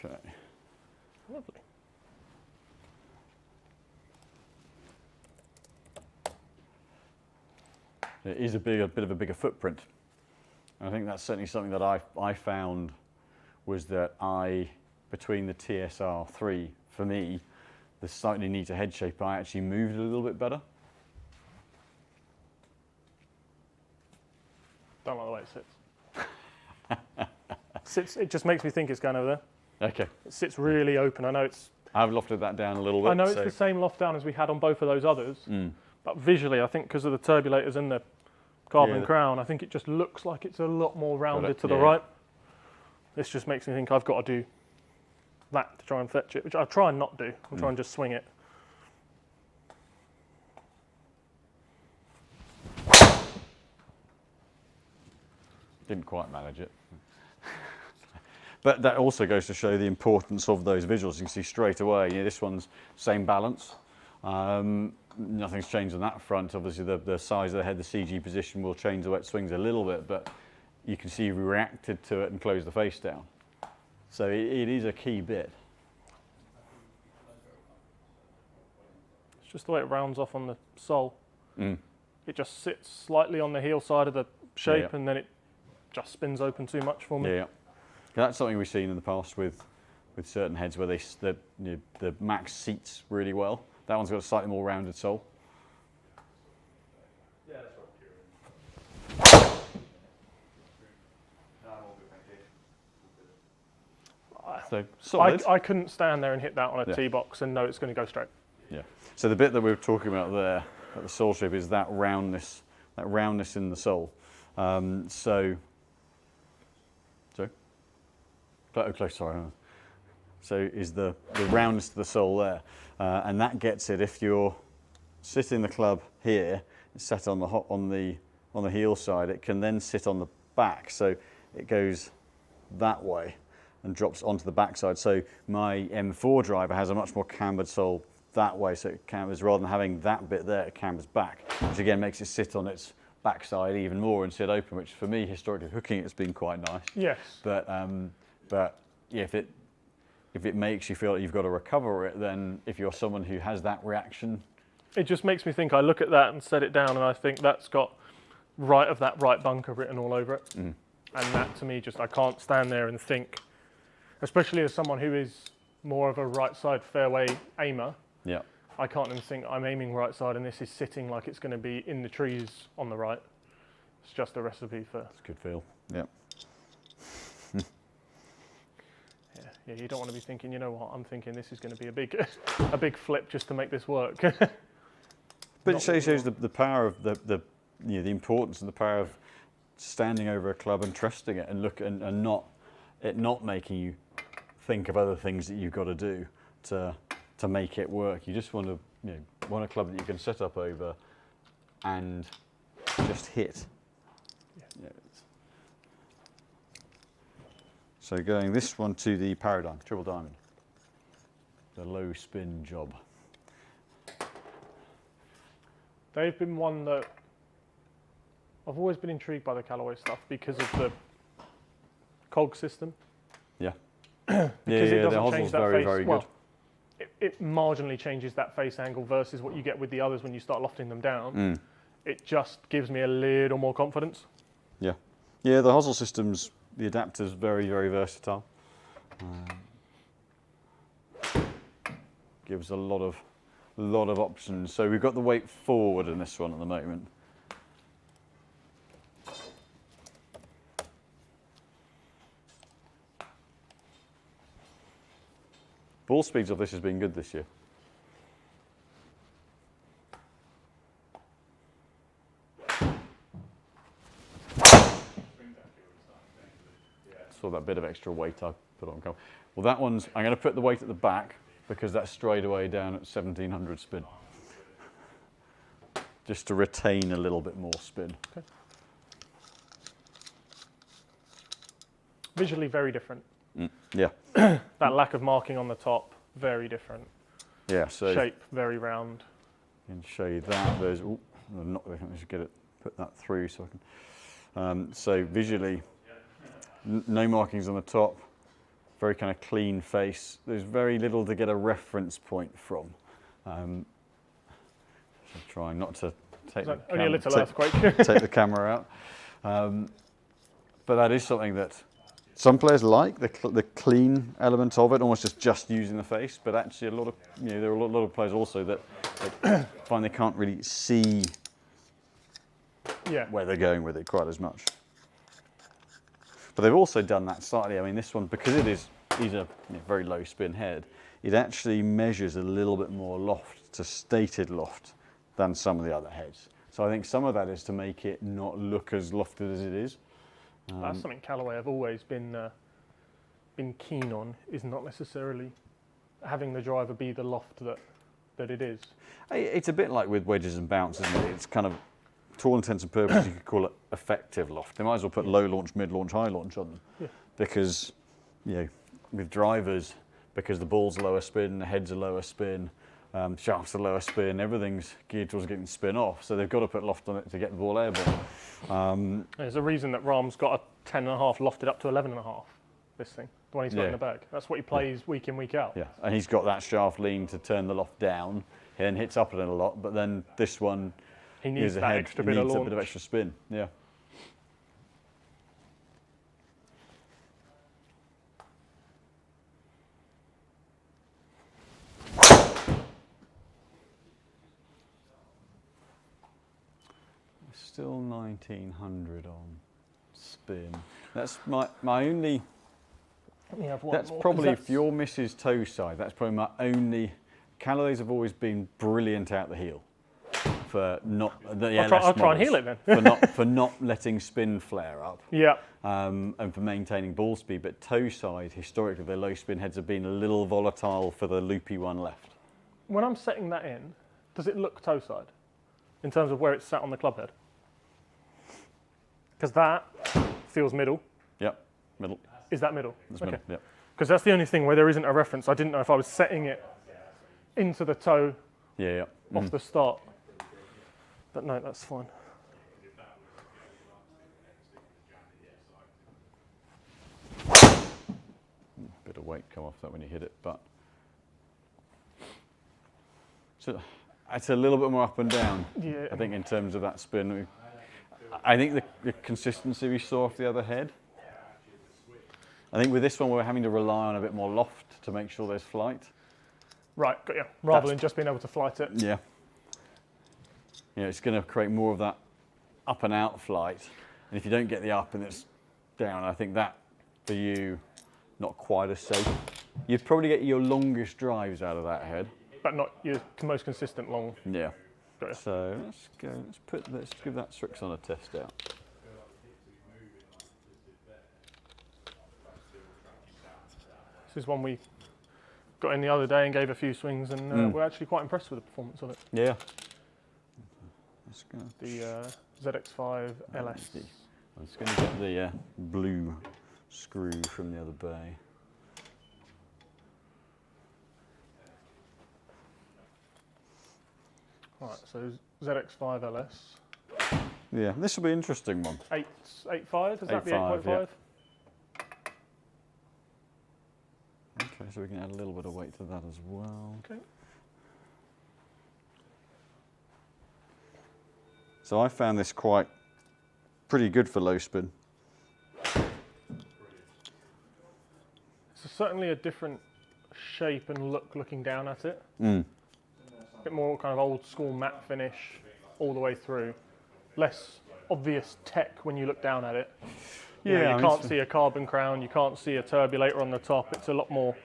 Okay. Lovely. It is a bit of a bigger footprint. I think that's certainly something that I found was that between the TSR3, for me, the slightly neater head shape, I actually moved a little bit better. Don't like the way it sits. It just makes me think it's going over there. Okay. It sits really open. I know it's... I've lofted that down a little bit. I know it's the same loft down as we had on both of those others, but visually, I think because of the turbulators and the carbon crown, I think it just looks like it's a lot more rounded to the right. This just makes me think I've got to do that to try and fetch it, which I'll try and not do. I'll try and just swing it. Didn't quite manage it. But that also goes to show the importance of those visuals. You can see straight away, this one's same balance. Nothing's changed on that front. Obviously, the size of the head, the CG position will change the way it swings a little bit, but you can see you reacted to it and closed the face down. So it is a key bit. It's just the way it rounds off on the sole. It just sits slightly on the heel side of the shape, and then it just spins open too much for me. Yeah. That's something we've seen in the past with certain heads where the max seats really well. That one's got a slightly more rounded sole. Yeah, that's what I'm curious. No, I'm all good, thank you. So solid. I couldn't stand there and hit that on a tee box and know it's going to go straight. Yeah. So the bit that we were talking about there at the sole shape is that roundness in the sole. Sorry. Close, sorry. So is the roundness to the sole there, and that gets it. If you're sitting the club here, it's set on the heel side. It can then sit on the back, so it goes that way and drops onto the back side. So my M4 driver has a much more cambered sole that way, so it cambers rather than having that bit there. It cambers back, which again makes it sit on its backside even more and sit open. Which for me, historically, hooking it's been quite nice. Yes. But yeah, if it makes you feel like you've got to recover it, then if you're someone who has that reaction, it just makes me think. I look at that and set it down, and I think that's got right of that right bunker written all over it. And that to me, just I can't stand there and think, especially as someone who is more of a right side fairway aimer. yeah, I can't even think I'm aiming right side and this is sitting like it's going to be in the trees on the right. It's just a recipe for... It's a good feel, yeah. Yeah, you don't want to be thinking, you know what, I'm thinking this is going to be a big a big flip just to make this work. But it shows the power of the importance and the power of standing over a club and trusting it and not making you think of other things that you've got to do to make it work. You just want a club that you can set up over and just hit. Yeah. So going this one to the Paradigm, Triple Diamond, the low spin job. They've been one that I've always been intrigued by the Callaway stuff because of the cog system. Yeah. Because it doesn't change that very, face. very well, good. It marginally changes that face angle versus what you get with the others when you start lofting them down. It just gives me a little more confidence. Yeah. Yeah, the hosel systems, the adapter's very, very versatile. Gives a lot of options. So we've got the weight forward in this one at the moment. Ball speeds of this has been good this year. Saw that bit of extra weight I put on. Well, that one's, I'm going to put the weight at the back because that's straight away down at 1700 spin. Just to retain a little bit more spin. Okay. Visually very different. Yeah. That lack of marking on the top, very different. Yeah, so shape, very round. I can show you that. There's, ooh, I'm not, I should get it, put that through so I can. So visually, no markings on the top, very kind of clean face. There's very little to get a reference point from. So trying not to take the only a little earthquake. take the camera out. But that is something that some players like, the clean element of it, almost just using the face. But actually, a lot of there are a lot of players also that find they can't really see where they're going with it quite as much. But they've also done that slightly. I mean, this one, because he's a very low spin head, it actually measures a little bit more loft to stated loft than some of the other heads. So I think some of that is to make it not look as lofted as it is. That's something Callaway have always been keen on, is not necessarily having the driver be the loft that it is. It's a bit like with wedges and bounce, isn't it? It's kind of, to all intents and purposes, you could call it effective loft. They might as well put low launch, mid launch, high launch on them, because with drivers, because the ball's lower spin, the head's a lower spin, shafts are lower spin, everything's geared towards getting spin off, so they've got to put loft on it to get the ball airborne. There's a reason that Rahm's got a 10.5 lofted up to 11.5. This thing, the one he's got in the bag. That's what he plays week in, week out. Yeah, and he's got that shaft lean to turn the loft down. He then hits up it a lot, but then this one, he needs that extra bit of launch. A bit of extra spin. Yeah. Still 1900 on spin. That's my only. That's probably, if your misses toe side, that's probably my only. Callaways have always been brilliant out the heel for not. I'll try and heel it then. for not letting spin flare up. Yeah. And for maintaining ball speed, but toe side historically, their low spin heads have been a little volatile for the loopy one left. When I'm setting that in, does it look toe side in terms of where it's sat on the club head? Because that feels middle. Yep, middle. Is that middle? It's middle, yep. Because that's the only thing where there isn't a reference. I didn't know if I was setting it into the toe off the start. But no, that's fine. Bit of weight come off that when you hit it, but so it's a little bit more up and down. Yeah. I think in terms of that spin. I think the consistency we saw off the other head. I think with this one we're having to rely on a bit more loft to make sure there's flight. Right, got you. Rather than just being able to flight it. Yeah. Yeah, it's going to create more of that up and out flight. And if you don't get the up and it's down, I think that, for you, not quite as safe. You'd probably get your longest drives out of that head. But not your most consistent long. Yeah. Got you. So let's give that Strixon a test out. This is one we got in the other day and gave a few swings, and we're actually quite impressed with the performance of it. Yeah. Let's go. The ZX5 LS. I'm just going to get the blue screw from the other bay. Right, so ZX5 LS. Yeah, this will be an interesting one. 8.5, is that the 8.5? Yeah. Okay, so we can add a little bit of weight to that as well. Okay. So I found this pretty good for low spin. It's certainly a different shape and look looking down at it. Mm. A bit more kind of old school matte finish all the way through. Less obvious tech when you look down at it. You know, you can't see a carbon crown, you can't see a turbulator on the top. It's a lot more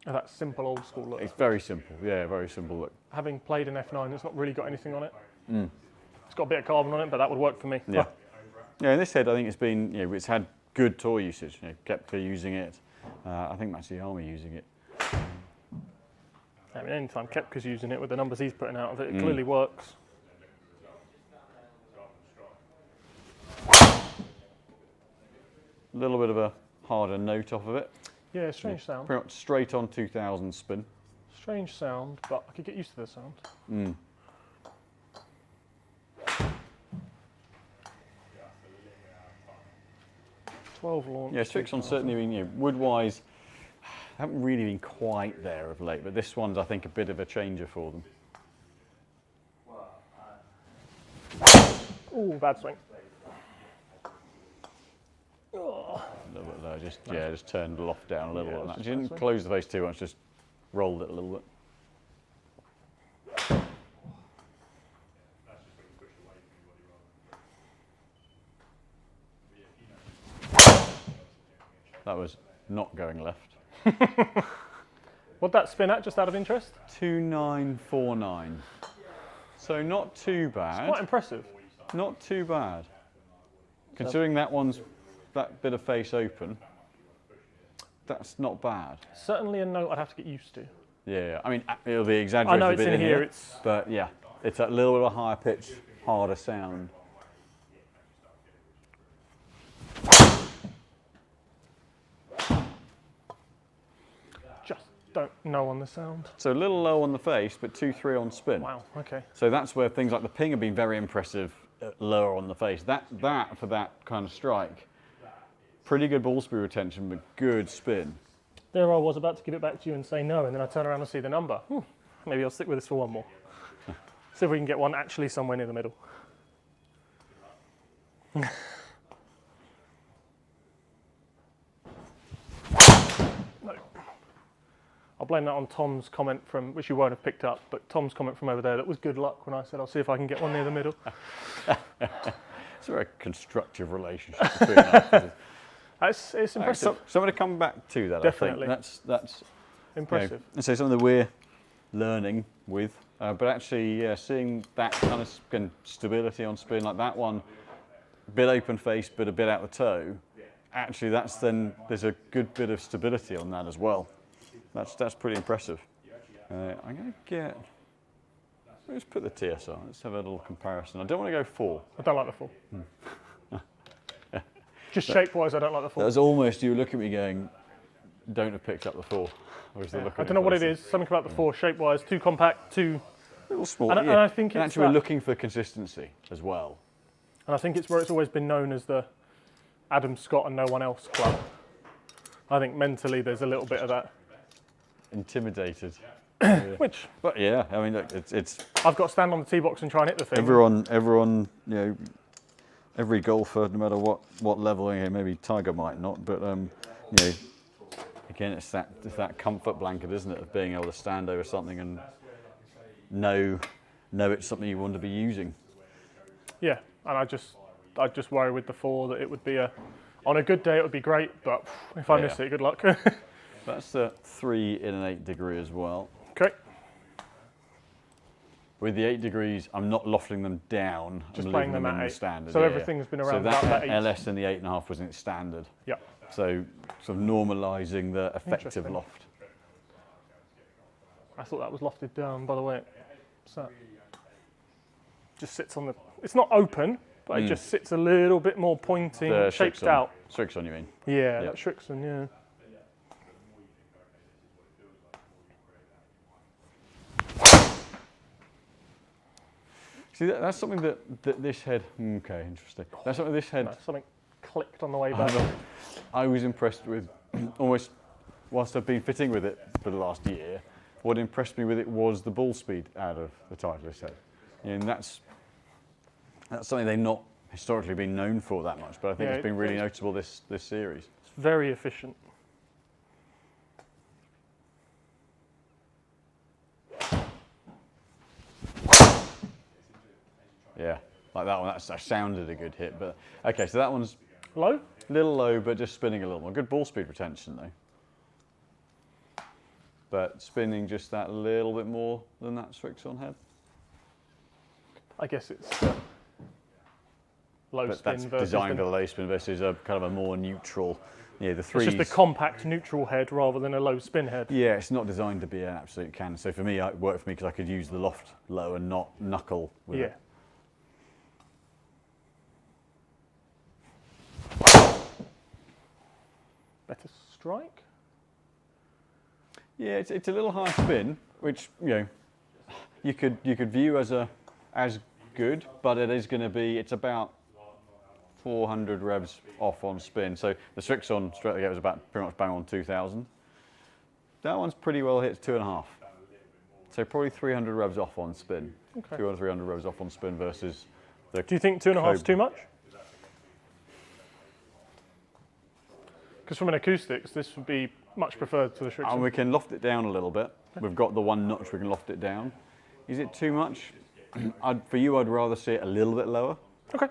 of that simple old school look. It's very simple, yeah, very simple look. Having played an F9, it's not really got anything on it. Mm. It's got a bit of carbon on it, but that would work for me. Yeah. Yeah, in this head, I think it's been, it's had good tour usage. Kepka using it. I think Matsuyama using it. I mean, anytime Kepka's using it with the numbers he's putting out of it, it clearly works. A little bit of a harder note off of it. Yeah, strange sound. Pretty much straight on 2000 spin. Strange sound, but I could get used to the sound. Mm. Launch. Yeah, Strixon certainly been, wood-wise, haven't really been quite there of late, but this one's, I think, a bit of a changer for them. Ooh, bad swing. A little bit there, just turned the loft down a little bit. Just Didn't close the face too much, just rolled it a little bit. That was not going left. What'd that spin at, just out of interest? 2949. So not too bad. It's quite impressive. Not too bad. Considering that bit of face open, that's not bad. Certainly a note I'd have to get used to. Yeah, I mean, it'll be exaggerated. I know a it's bit in here, but yeah, it's a little bit of a higher pitch, harder sound. Just don't know on the sound. So a little low on the face, but 2-3 on spin. Wow, okay. So that's where things like the ping have been very impressive, lower on the face. That for that kind of strike, pretty good ball speed retention, but good spin. There I was about to give it back to you and say no, and then I turn around and see the number. Maybe I'll stick with this for one more. See if we can get one actually somewhere near the middle. No. I'll blame that on Tom's comment from, which you won't have picked up, but Tom's comment from over there, that was good luck when I said I'll see if I can get one near the middle. It's a very constructive relationship between us. It's impressive. Something to come back to that, Definitely. I think. That's impressive. So something that we're learning with, but actually, seeing that kind of stability on spin, like that one, a bit open face, but a bit out the toe, actually there's a good bit of stability on that as well. That's pretty impressive. I'm going to let's put the TSR, let's have a little comparison. I don't want to go 4. I don't like the 4. Just shape-wise, I don't like the 4. That was almost, you look at me going, don't have picked up the 4. I don't know what it is, something about the 4, shape-wise, too compact, too... A little small, and I think it's actually we're looking for consistency as well. And I think it's where it's always been known as the Adam Scott and no one else club. I think mentally there's a little bit of that. Intimidated. Which, but yeah, I mean, look, it's. I've got to stand on the tee box and try and hit the thing. Everyone, every golfer, no matter what level, maybe Tiger might not, but you again, it's that comfort blanket, isn't it, of being able to stand over something and know it's something you want to be using. Yeah, and I just worry with the 4 that it would be on a good day it would be great, but if I miss it, good luck. That's a 3 in an 8 degree as well. Okay. With the 8 degrees, I'm not lofting them down. Just I'm playing leaving them in at the 8. standard. So everything's been around about that 8. LS in the 8.5 was in its standard. Yeah. So sort of normalising the effective loft. I thought that was lofted down, by the way. So just sits on the. It's not open, but it just sits a little bit more pointing, shaped out. Srixon, you mean? Yeah, that Srixon, yeah. See, that's something that this head. Okay, interesting. That's something this head. No, something clicked on the way back. I was impressed with almost, whilst I've been fitting with it for the last year, what impressed me with it was the ball speed out of the Titleist head. And that's something they've not historically been known for that much, but I think it's been really noticeable this series. It's very efficient. Yeah, like that one, that sounded a good hit. But okay, so that one's low? A little low, but just spinning a little more. Good ball speed retention though. But spinning just that little bit more than that Srixon head. I guess it's low but spin that's versus designed for the low spin versus a kind of a more neutral. Yeah, the threes. It's just a compact neutral head rather than a low spin head. Yeah, it's not designed to be an absolute cannon. So for me, it worked for me because I could use the loft low and not knuckle with it. Better strike? Yeah, it's a little high spin, which you could view as good, but it is going to be. It's about 400 revs off on spin. So the Srixon straight away was about pretty much bang on 2,000. That one's pretty well hit 2.5. So probably 300 revs off on spin. Okay. 200, 300 revs off on spin versus the. Do you think 2.5 is too much? Because from an acoustics, this would be much preferred to the Srixon. And we can loft it down a little bit. We've got the one notch, we can loft it down. Is it too much? For you, I'd rather see it a little bit lower. Okay.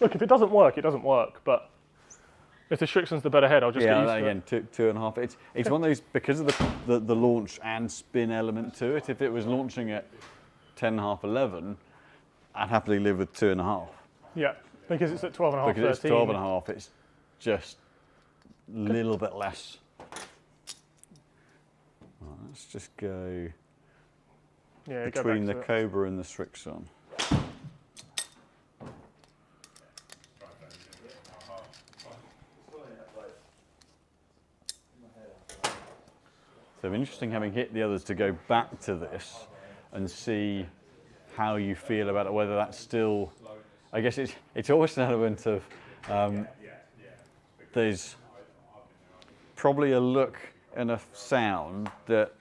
Look, if it doesn't work, it doesn't work. But if the Srixon's the better head, I'll just get used to again, it. 2.5. It's one of those, because of the launch and spin element to it, if it was launching at 10.5, 11, I'd happily live with 2.5. Yeah. Because it's at 12.5, because 13. It's 12.5, it's just a little bit less. Right, let's just go between the Cobra and the Srixon. So interesting having hit the others to go back to this and see how you feel about it, whether that's still. I guess it's always an element of there's probably a look and a sound that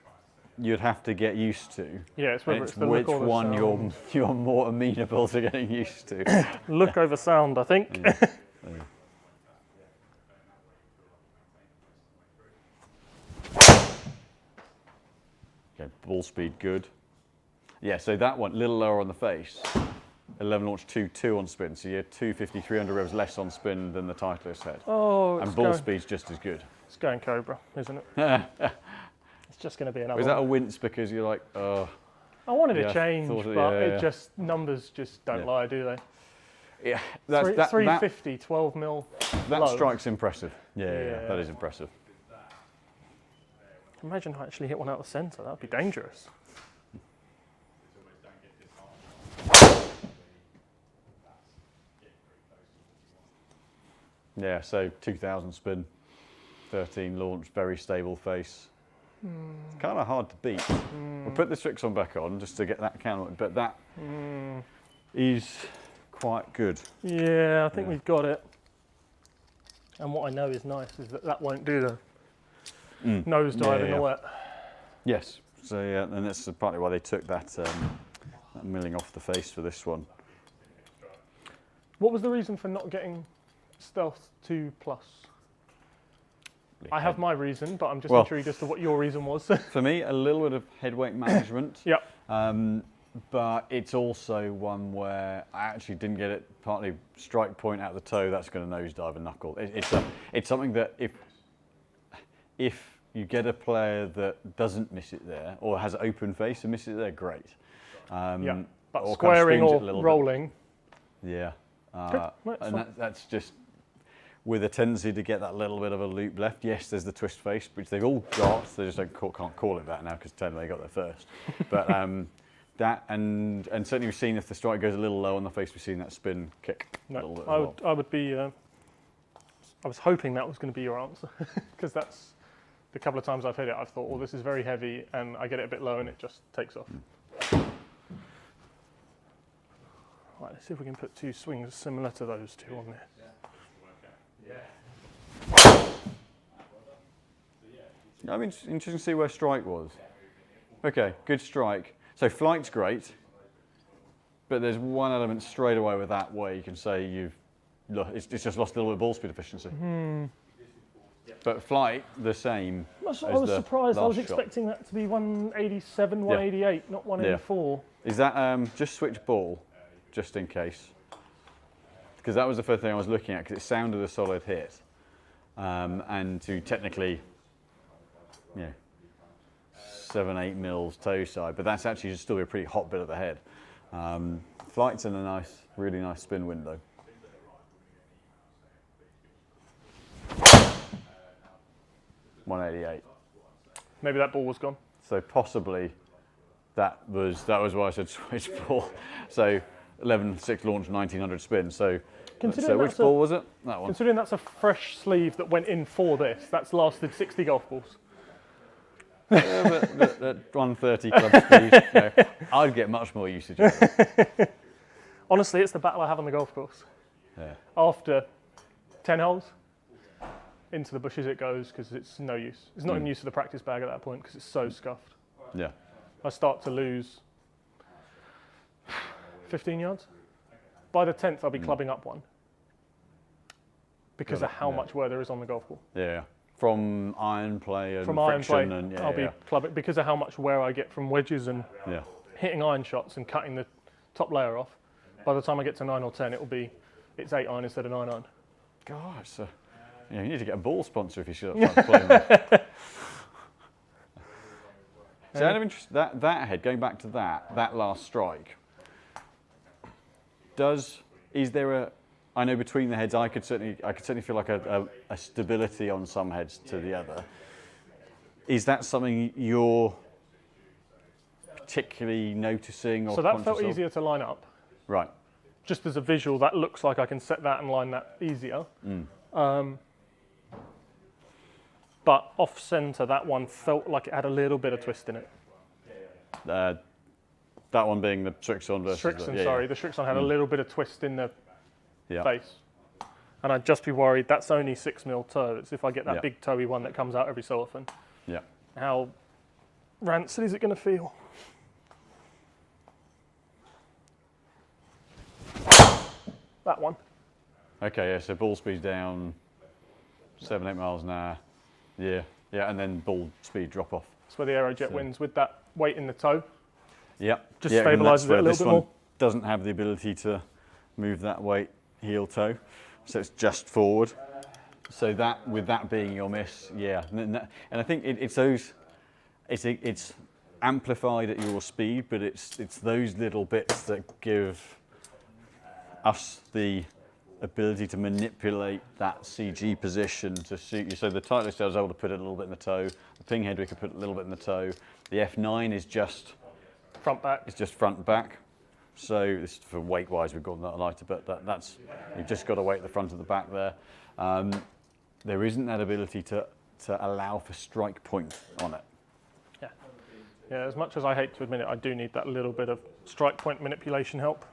you'd have to get used to. Yeah, it's whether it's the which look or the one sound. you're more amenable to getting used to. Look over sound, I think. Yeah. Okay, ball speed good. Yeah, so that one a little lower on the face. 11 launch 2.2 on spin, so you're 250, 300 revs less on spin than the Titleist head. Oh, and ball speed's just as good. It's going Cobra, isn't it? It's just going to be another. Was that a wince because you're like, oh? I wanted a change, but it just numbers just don't lie, do they? Yeah, 350, 12 mil. That low. strike's impressive. Yeah, that is impressive. Imagine I actually hit one out of the centre. That would be dangerous. Yeah, so 2,000 spin, 13 launch, very stable face. It's kind of hard to beat. We'll put the Srixon back on just to get that count, but that is quite good. Yeah, I think we've got it. And what I know is nice is that won't do the nosedive in the wet. Yes, so yeah, and that's partly why they took that milling off the face for this one. What was the reason for not getting Stealth 2 Plus? I have my reason, but I'm just intrigued as to what your reason was. For me, a little bit of headweight management. Yep. But it's also one where I actually didn't get it, partly strike point out the toe, that's going to nosedive a knuckle. It's something that if you get a player that doesn't miss it there, or has open face and misses it there, great. Yeah, but or squaring kind of or rolling. Yeah. And that's just with a tendency to get that little bit of a loop left. Yes, there's the twist face, which they've all got. They just can't call it that now because technically they got there first. But that and certainly we've seen if the strike goes a little low on the face, we've seen that spin kick. No, I would be. I was hoping that was going to be your answer because that's the couple of times I've hit it. I've thought, oh, this is very heavy, and I get it a bit low, and it just takes off. Right, let's see if we can put two swings similar to those two on there. I mean, it's interesting to see where strike was. Okay, good strike. So flight's great, but there's one element straight away with that where you can say it's just lost a little bit of ball speed efficiency. But flight, the same. I was surprised. I was expecting that to be 187, 188, not 184. Is that just switch ball, just in case? Because that was the first thing I was looking at, because it sounded a solid hit. And to technically, 7-8 mils toe side, but that's actually just still a pretty hot bit of the head. Flight's in a really nice spin window. .188. Maybe that ball was gone. So possibly that was why I said switch ball. So 11.6 launch, 1900 spin. So which ball was it? That one. Considering that's a fresh sleeve that went in for this, that's lasted 60 golf balls. Yeah, but at 130 club speed, I'd get much more usage of it. Honestly, it's the battle I have on the golf course. Yeah. After 10 holes, into the bushes it goes because it's no use. It's not even use for the practice bag at that point because it's so scuffed. Yeah. I start to lose 15 yards. By the 10th, I'll be clubbing up one because of how much wear there is on the golf ball. Yeah. From iron play and I'll be clubbing because of how much wear I get from wedges and hitting iron shots and cutting the top layer off. By the time I get to 9 or 10, it's 8 iron instead of 9 iron. Gosh, so you need to get a ball sponsor if you should start playing that. So out of interest, that head, going back to that last strike, is there I know between the heads I could certainly feel like a stability on some heads to the other. Is that something you're particularly noticing or so that felt easier to line up. Right. Just as a visual, that looks like I can set that and line that easier. But off centre, that one felt like it had a little bit of twist in it. That one being the Strixon versus the Strixon had a little bit of twist in the face. And I'd just be worried that's only 6 mil toe. It's if I get that big toey one that comes out every so often. Yeah. How rancid is it going to feel? That one. Okay, yeah, so ball speed's down 7-8 miles an hour. Yeah, and then ball speed drop off. That's where the Aerojet wins with that weight in the toe. Yeah. Just stabilises it a little bit more. Doesn't have the ability to move that weight heel toe, so it's just forward. So that, with that being your miss, and I think it's amplified at your speed, but it's those little bits that give us the ability to manipulate that CG position to suit you. So the Titleist I was able to put it a little bit in the toe. The ping head we could put a little bit in the toe. The F9 is just front back. It's just front back. So this, for weight wise, we've got that lighter, but that's you've just got to weight the front of the back there. There isn't that ability to allow for strike point on it. Yeah. As much as I hate to admit it, I do need that little bit of strike point manipulation help.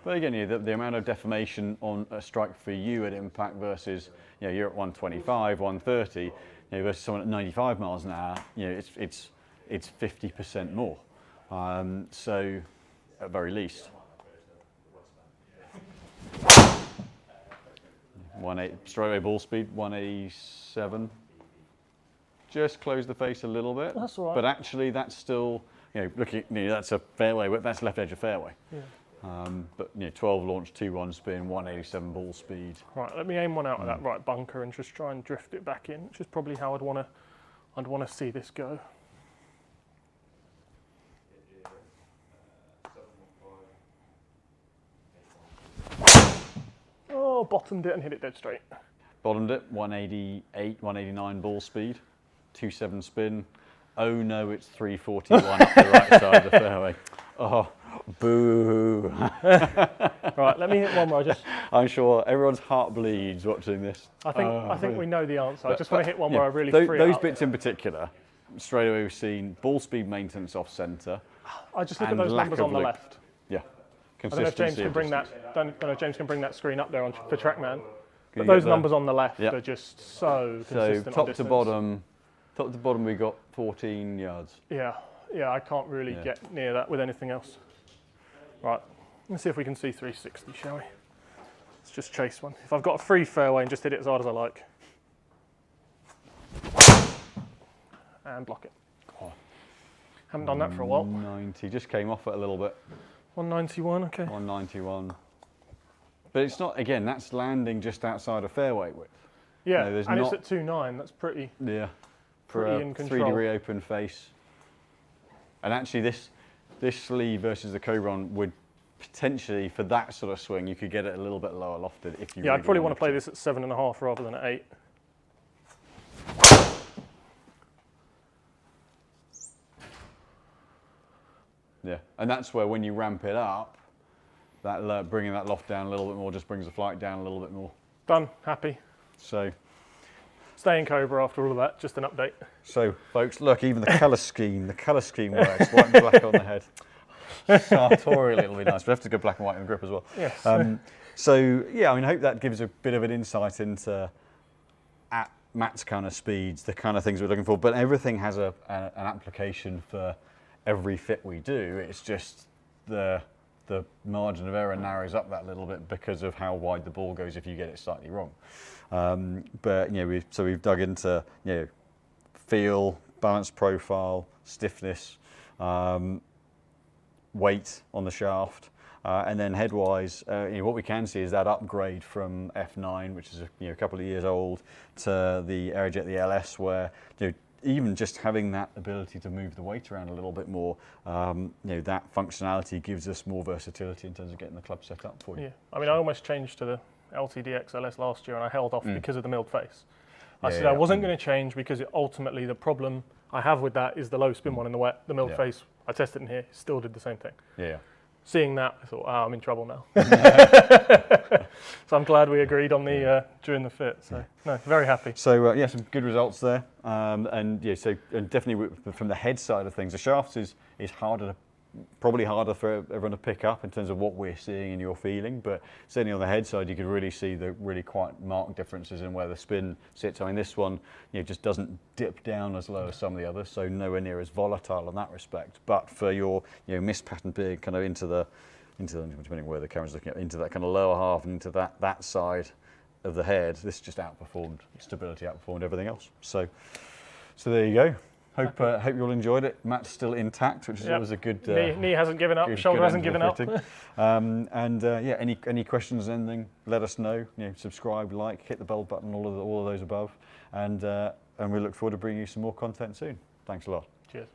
But again, the amount of deformation on a strike for you at impact versus, you're at 125, 130, versus someone at 95 miles an hour, it's 50% more. So, at very least. 1.8 straightaway ball speed, 187. just close the face a little bit. That's all right. But actually, that's still, looking, that's a fairway width, that's left edge of fairway. Yeah. But 12 launch, 2-1 spin, 187 ball speed. Right, let me aim one out of that right bunker and just try and drift it back in, which is probably how I'd want to see this go. Oh, bottomed it and hit it dead straight. Bottomed it, 188, 189 ball speed, 2-7 spin. Oh no, it's 341 up the right side of the fairway. Oh, boo. Right, let me hit one where I just... I'm sure everyone's heart bleeds watching this. I think we know the answer. I just want to hit one where I really free those up. bits in particular, straight away we've seen ball speed maintenance off centre. I just look at those numbers on the left. Yeah. I don't know if James can bring that. Don't know if James can bring that screen up there for TrackMan. But you those get numbers on the left Yep. are just so consistent. So top to bottom we got 14 yards. Yeah, I can't really get near that with anything else. Right, let's see if we can see 360, shall we? Let's just chase one. If I've got a free fairway and just hit it as hard as I like. And block it. Oh. Haven't done that for a while. 90, just came off it a little bit. 191, okay. 191. But it's not, again, that's landing just outside of fairway width. Yeah, it's at 2.9, that's pretty. Yeah, for pretty a in control. 3-degree open face. And actually this sleeve versus the Cobron would potentially, for that sort of swing, you could get it a little bit lower lofted if you Yeah, really I'd probably want to wanted play this at 7.5 rather than at 8. Yeah, and that's where when you ramp it up, that bringing that loft down a little bit more just brings the flight down a little bit more. Done, happy. So, staying Cobra after all of that, just an update. So folks, look, even the colour scheme works, white and black on the head. Sartorially it'll be nice. We have to go black and white on the grip as well. Yes. So yeah, I mean, I hope that gives a bit of an insight into at Matt's kind of speeds, the kind of things we're looking for, but everything has an application for every fit we do. It's just the margin of error narrows up that little bit because of how wide the ball goes if you get it slightly wrong. But we've dug into feel, balance profile, stiffness, weight on the shaft, and then headwise, what we can see is that upgrade from F9, which is a couple of years old, to the Aerojet, the LS, where even just having that ability to move the weight around a little bit more, that functionality gives us more versatility in terms of getting the club set up for you. Yeah, I mean, I almost changed to the LTD XLS last year and I held off because of the milled face. I said I wasn't going to change because ultimately the problem I have with that is the low spin one in the wet. The milled face, I tested in here, still did the same thing. Yeah. Seeing that, I thought, I'm in trouble now. So I'm glad we agreed on the during the fit. So no, very happy. So some good results there, and definitely from the head side of things, the shafts is probably harder for everyone to pick up in terms of what we're seeing and you're feeling. But certainly on the head side, you could really see the really quite marked differences in where the spin sits. I mean, this one just doesn't dip down as low as some of the others, so nowhere near as volatile in that respect. But for your missed pattern being kind of into the depending where the camera's looking at, into that kind of lower half and into that side of the head, this just outperformed stability, outperformed everything else. So there you go. Hope you all enjoyed it. Matt's still intact, which is always a good. Knee hasn't given up. Shoulder hasn't given up. Any questions, anything, let us know. Subscribe, like, hit the bell button, all of those above, and we look forward to bringing you some more content soon. Thanks a lot. Cheers.